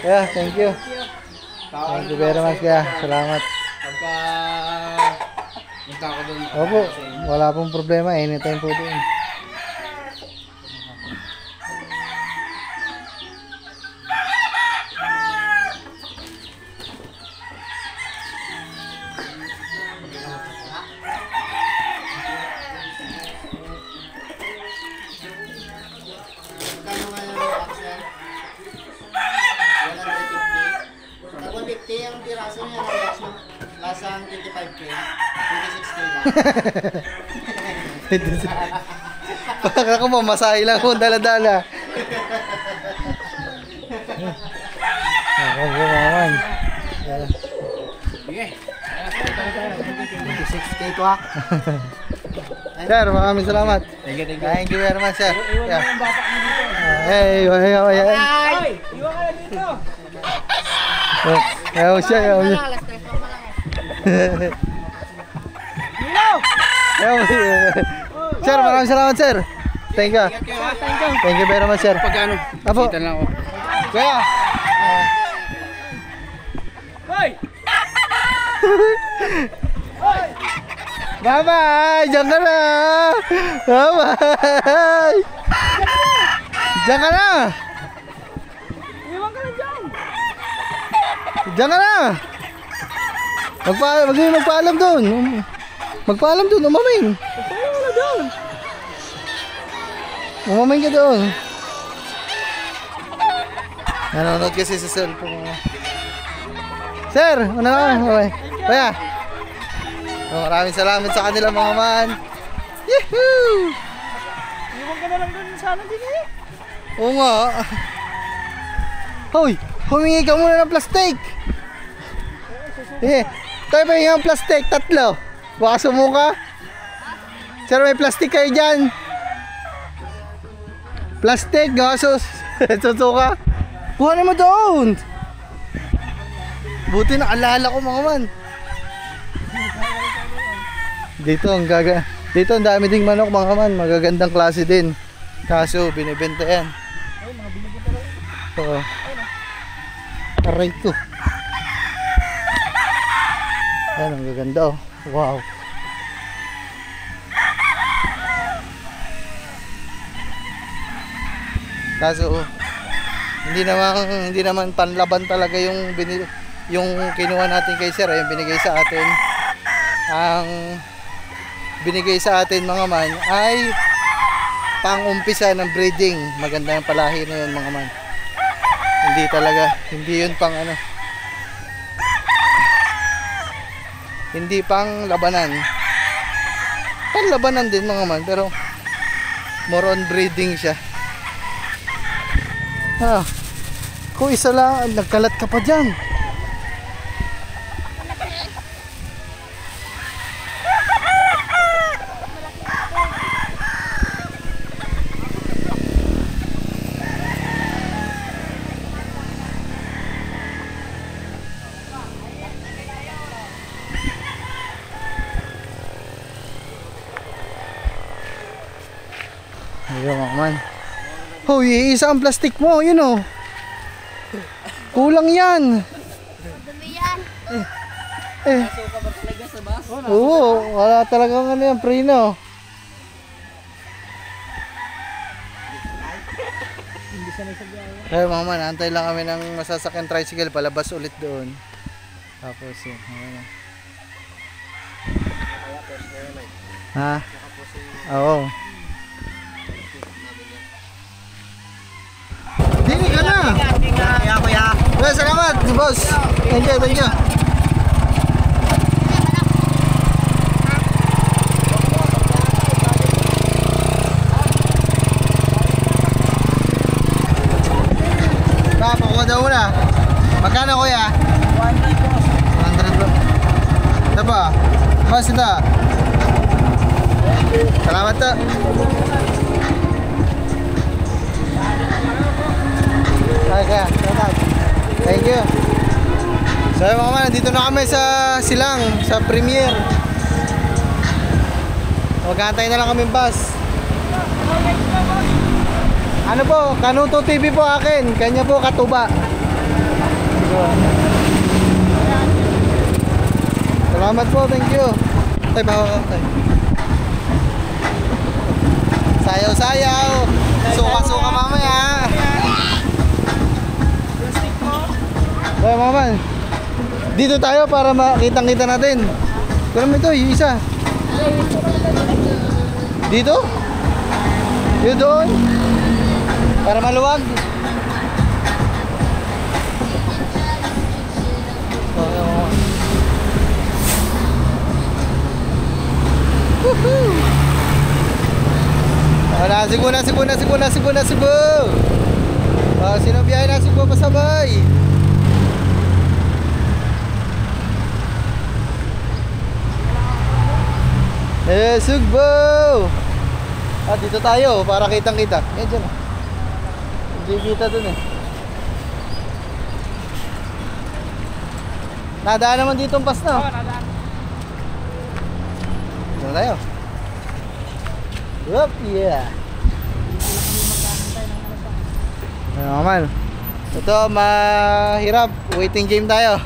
Kaya, thank you. Thank you very much kaya, salamat. Pagka punta ko doon. Opo, wala pong problema, anytime po din. Kano ngayon, Axel? 150. Sa 150 ang piraso niya ng box mo. Lasang 25k. 26k lang. Baka ko mamasahe lang kung dala-dala. Ako mga man. Sige. 26k to ha. Sir, maraming salamat. Thank you. Thank you very much sir. Yeah. Yung bata mo dito. Hey, hey. Ay! Iwan ka na dito. Ayaw siya, ayaw siya. Alas 3 pa lang. Ilaw! Ayaw siya. Sir, maraming salamat sir. Thank you. Thank you very much sir. Pagkano? Apo. Kita lang ako. Kaya. Hoy! Bye-bye! Diyan ka na! Bye-bye! Diyan ka na! Iwan ka na dyan! Diyan ka na! Magpaalam doon! Magpaalam doon, umaming! Iwan ka dyan! Umaming ka doon! Nanonood kasi sa cellphone mo. Sir! Ano ka? Okay. Kaya! Maraming salamat sa kanila mga man! Yehoo! Iwan ka na lang doon sana din eh! Oo nga. Hoy, humingi ka muna ng plastic. Tayo pa yung plastic, 3. Baka sumuka. Sir, may plastic kayo dyan. Plastic, gasos. Susuka. Kuhanin mo doon. Buti naalala ko mga man. Dito ang dami ding manok mga man. Magagandang klase din. Kaso binibenta yan. Oo. Aray ko. Ayan, ang gaganda oh. Wow. Kaso hindi naman panlaban talaga yung kinuha natin kay sir, yung binigay sa atin. Ang binigay sa atin mga man ay pang-umpisa ng breeding. Maganda yung palahi na yun mga man. Hindi yun pang ano. Hindi pang labanan. Pang labanan din mga man, pero more on breeding siya. Kung isa lang, nagkalat ka pa dyan. Ayun mga man. Hoy, isa ang plastic mo, yun oh. Kulang yan. Madumi yan. Oo, wala talagang ano yan, preno. sanay sa biyahe. Kaya mga man, antay lang kami ng masasakyan tricycle, palabas ulit doon. Tapos yun, okay na. Ha? Oo. Dini ka na! Kaya kuya. Well, salamat, boss! Thank you, thank you. Pakuha daw muna. Magkano kuya? 100 bro. Ito pa. Mas ito. Salamat to. Ay kaya. Salamat. Thank you. So mga man, nandito na kami sa Silang, sa Premier. Magkantay na lang kami bus. Ano po, Kanuto TV po akin, kanya po Katuba. Salamat po, thank you. Tay, bawa ka, tay. Sayaw-sayaw. Suka-suka mamaya. Kaya maman, dito tayo para makitang-kita natin. Kaya ito, yung isa. Dito? Yun doon. Para maluwag. Woohoo! Nasibo. Sino biyahe na Cebu pasabay? Cebu! Dito tayo para kitang-kita. Yan dyan. Hindi kita dun eh. Nadaan naman dito ang bus na. Oo, nadaan. Dito tayo. Yup, yeah. Ano naman. Ito, mahirap. Waiting game tayo.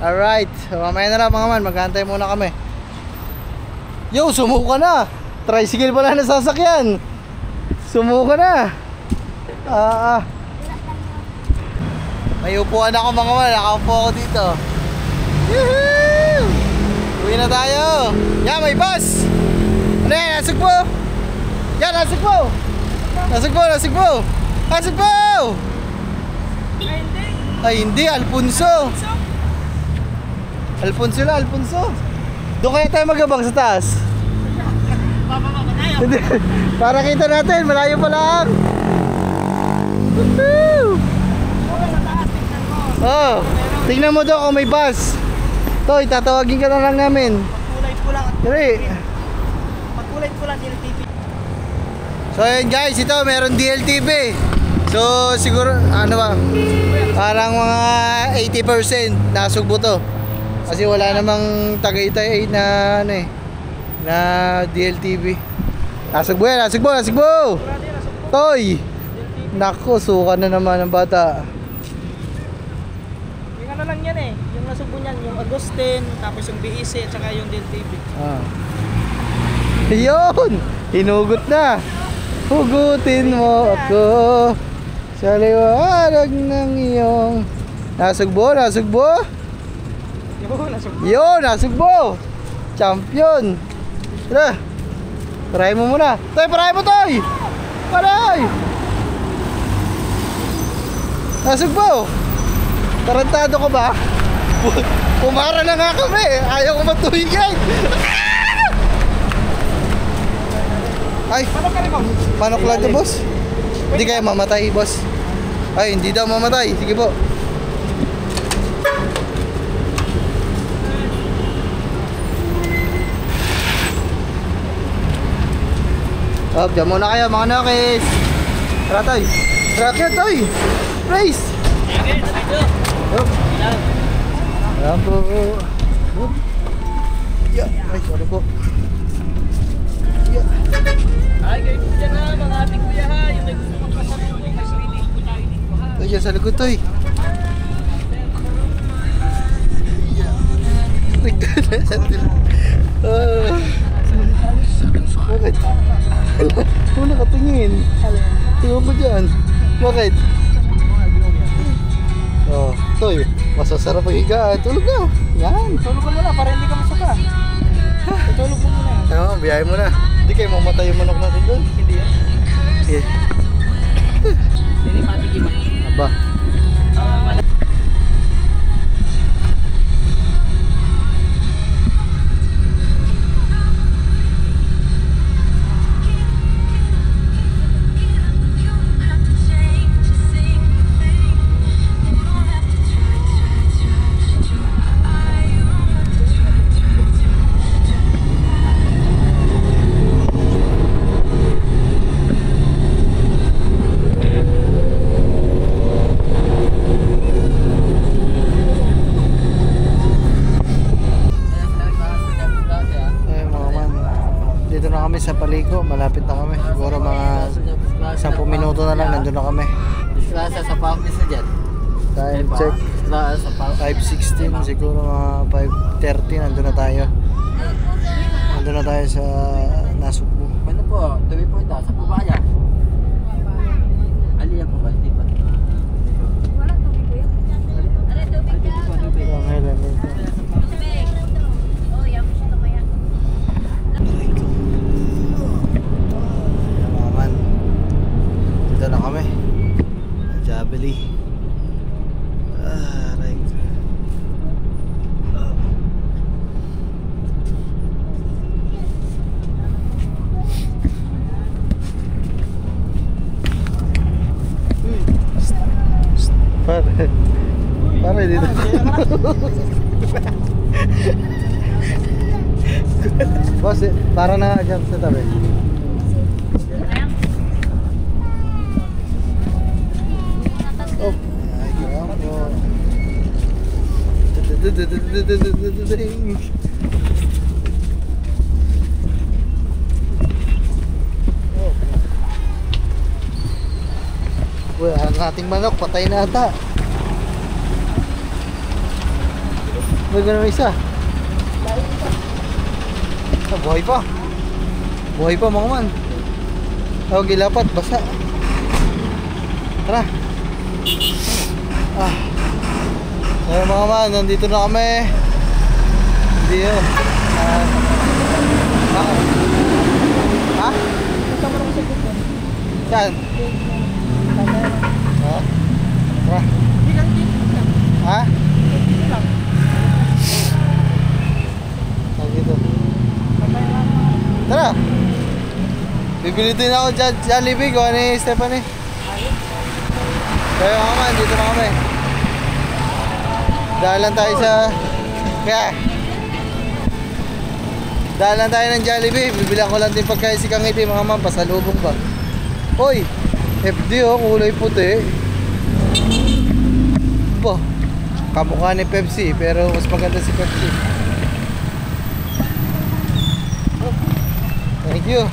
Alright. So, mamaya na lang mga man. Maghantay muna kami. Yo, sumuko na. Tricycle pala na sasakyan. Sumuko na. May upuan ako mga man. Nakaupo ako dito. Woohoo! Uwi na tayo. Yan, may bus. Ano yan? Nasugbo. Yan, nasugbo. Nasugbo. Ay, hindi. Alfonso. Alfonso. Doon kaya tayo magabang sa taas. Hindi. Para kita natin. Malayo pa lang. Woohoo! Oh, tingnan mo doon kung may bus. Toy, tatawagin ka na lang namin. Pagkulay ko lang DLTV. So yun guys, ito meron DLTV. So siguro ano ba? Parang mga 80% nasugbo to. Kasi wala namang Tagaytay na ano eh, na DLTV. Nasugbo. Toy. Nako, suka na naman ang bata. Yung ano lang yan eh, yung nasugbo niyan, yung Agustin, tapos yung BEC at saka yung DLTV. Yun! Hinugot na! Hugutin mo ako sa liwanag ng iyong nasugbo. Yun, nasugbo! Champion! Tara! Try mo muna! Try mo, Toy! Paray! Nasugbo! Tarantado ka ba? Pumara na nga kami! Ayaw ko matuyigay! Ay! Manok lang ito, boss? Hindi kaya mamatay, boss? Ay, hindi daw mamatay. Sige po. Diyan muna kayo mga nokis. Tara Toy. Tara kaya Toy. Praise. Ayan po. Ay, sorry po. Ay, kayo po dyan ha, mga ating kuya ha. Yung gusto kong pasabihin, nag-swimming po tayo dito ha. Ay, dyan sa likod Toy. Bakit? Wala nakatingin. Tingnan mo dyan. Bakit? Oh, toy. Masasarap ang higaan. Tulog na. Yan. Tulog ka muna para hindi ka masaka. Tulog mo muna. Ano, biyahe mo na. Hindi kayo mamatay yung manok natin doon. Hindi yan. Sige. Hindi patikiman. Aba. Sa Paliko, malapit na kami. Siguro mga 10 minuto na lang, nandun na kami. Disgrasya sa pawis na dyan. Time check, Disgrasya sa pawis. 5:16, siguro mga 5:30, nandun na tayo. Nandun na tayo sa Nasugbu. Ano po, tuwi po ito. Sa Pubaya. Aliya po ba? Hindi ba? Ang helan dito. Naman. Dito na kami. Jabili. Right. Pare. Pare dito. Boss, para na dyan sa tabi. Oh, ay, grabe. Oh. Well, ang ating manok, patay na ata. May ganun isa. Ah, buhay pa. Buhay pa mga man. Oh, gilapat, basa. Tara. Ah. Ayun mga man, nandito na kami. Hindi yun. Ha? Saan? Ha? Tara. Ha? Dito. Tara. Bibili din ako dyan, Jollibee, gawa ni Stephanie. Kaya mga man, dito na kami. Dahalan tayo sa... Dahalan tayo ng Jollibee. Bibilang ko lang din pagkain si Kangiti, mga man, pasalubong pa. Hoy! FD oh, kulay puti. Ba, kamukha ni Pepsi, pero mas maganda si Pepsi. Thank you.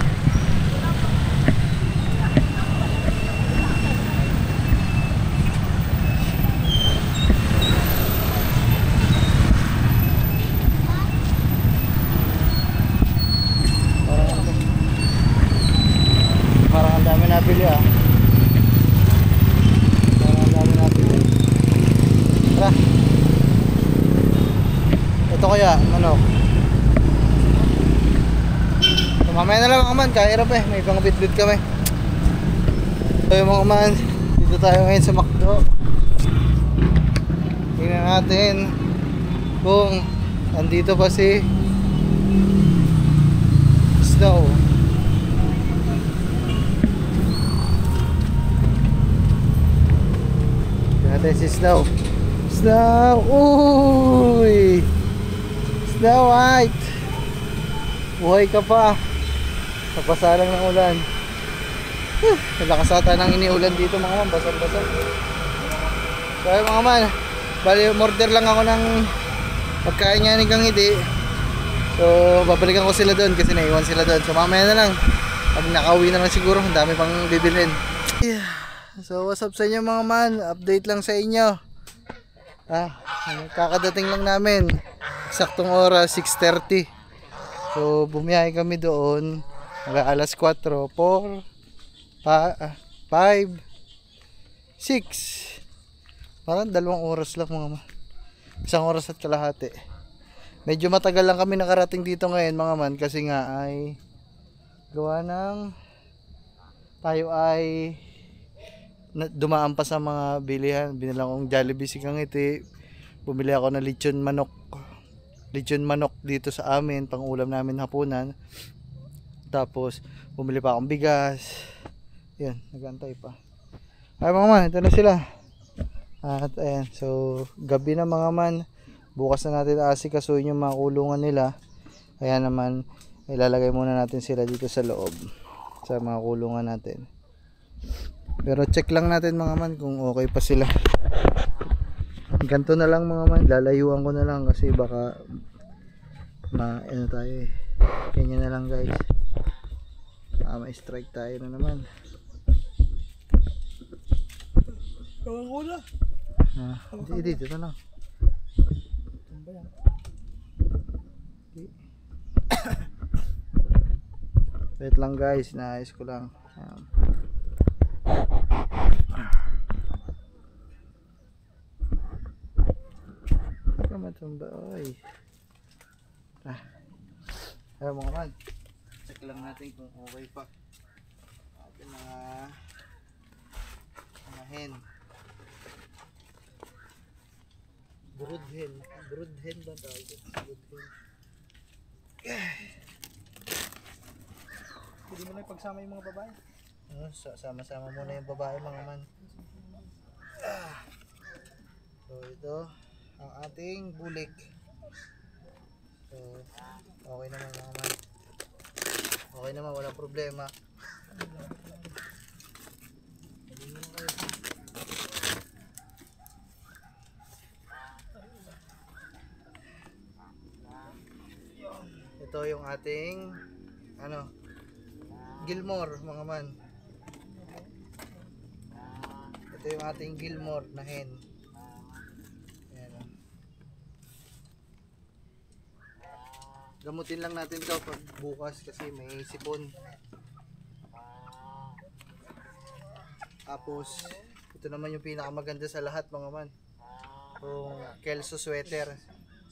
Parang ang dami nabili ah. Parang ang dami nabili. Tara. Ito kaya, manok. Mamaya na lang mga man, kahirap eh, may pang bit-bit kami. So yung mga man, dito tayo ngayon sa McDo. Tingnan natin kung andito pa si Snow. Tingnan natin si Snow. Snow! Uy! Snow White! Buhay ka pa. Nagpasalang ng ulan. Nalakas ata ng iniulan dito mga man. Basag-basag. So ayun mga man, bali order lang ako ng pagkain niya ni Kangiti. So babalikan ko sila doon kasi naiwan sila doon. So mamaya na lang, pag nakauwi na lang siguro, ang dami pang bibilhin. Yeah. So what's up sa inyo mga man, update lang sa inyo. Kakadating lang namin, eksaktong oras 6:30. So bumiyahe kami doon alas 4, 4, 5, 6. Parang 2 oras lang mga man. 1 oras at kalahati. Medyo matagal lang kami nakarating dito ngayon mga man kasi nga ay gawa ng tayo ay dumaan pa sa mga bilihan. Binilang kong Jollibee si Kangiti. Bumili ako ng lechon manok. Lechon manok dito sa amin, pang ulam namin hapunan. Tapos bumili pa akong bigas. Yan, nagantay pa. Ay mga man, ito na sila. At ayan, so gabi na mga man. Bukas na natin aasikasuhin yung mga kulungan nila. Kaya naman ilalagay muna natin sila dito sa loob, sa mga kulungan natin. Pero check lang natin mga man kung okay pa sila. Ganto na lang mga man, lalayuan ko na lang kasi baka ano tayo eh. Kanya na lang guys. Ma-strike tayo na naman. Gawang ko na. Dito na lang. Wait lang guys, naayos ko lang. Ayan. Baka matumba, oy. Ayan mga man, check lang natin kung okay pa ating mga hen. Broodhen ba tawag? Broodhen. Hindi mo na ipagsama yung mga babae. Sama-sama muna yung babae mga man. So ito ang ating bulik. So okay naman mga man. Okay naman, walang problema. Ito yung ating Gilmore mga man. Ito yung ating Gilmore na hen. Ayan, oh. Gamutin lang natin to pag bukas kasi may sipon. Tapos ito naman yung pinakamaganda sa lahat mga man. Yung Kelso sweater.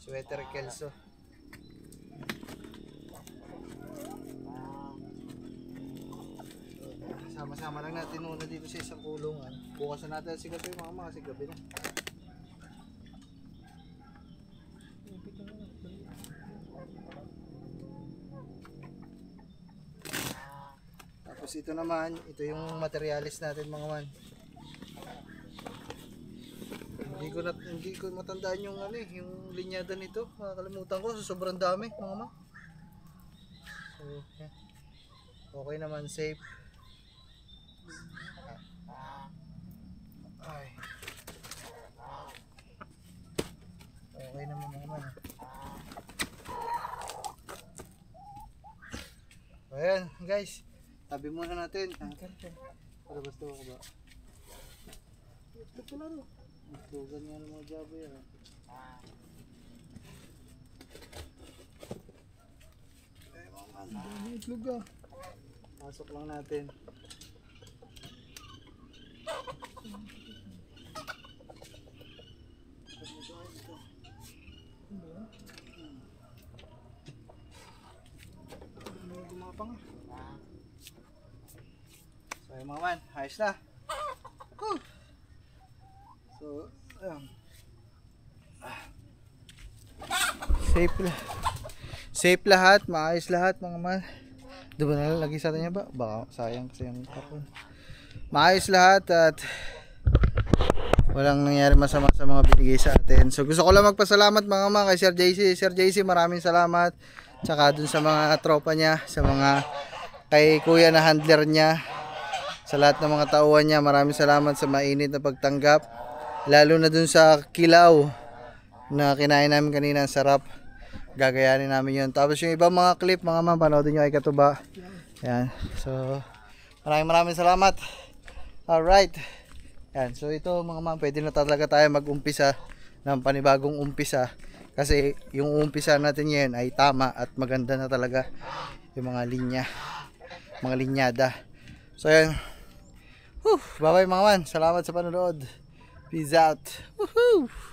Sweater Kelso. Sama-sama lang natin muna dito sa isang kulungan. Bukas na natin sigato yung mga kasi gabi na. Tapos ito naman, ito yung materialis natin mga man. Hindi ko matandaan yung yung linyada nito. Makakalimutan ko sa sobrang dami mga man. So, yeah. Okay naman, safe. Ay. Okay naman mga man. Ayan guys, tabi muna natin. Para basta ako ba? Ito pala ro. Ito ganyan ng mga jabo yan. Ay mga man, may itlog ah. Pasok lang natin. Gumapang. So yung mga man, ayos na. So ayan. Safe lahat, maayos lahat mga man. Diba na lagi sa niya ba? Baka sayang kasi yung kapon. Maayos lahat at walang nangyari masama sa mga binigay sa atin. So gusto ko lang magpasalamat mga man kay Sir JC. Sir JC, maraming salamat. Tsaka dun sa mga tropa niya, sa mga kay kuya na handler niya, sa lahat ng mga tauhan niya, maraming salamat sa mainit na pagtanggap. Lalo na dun sa kilaw na kinain namin kanina, ang sarap. Gagayanin namin yun. Tapos yung ibang mga clip mga man, panoodin nyo kay Katuba. Yan. So maraming salamat. Alright. Yan. So ito mga man, pwede na talaga tayo mag-umpisa ng panibagong umpisa. Kasi yung umpisa natin yan ay tama at maganda na talaga yung mga linya. Mga linyada. So yan. Bye bye mga man. Salamat sa panonood. Peace out. Woohoo!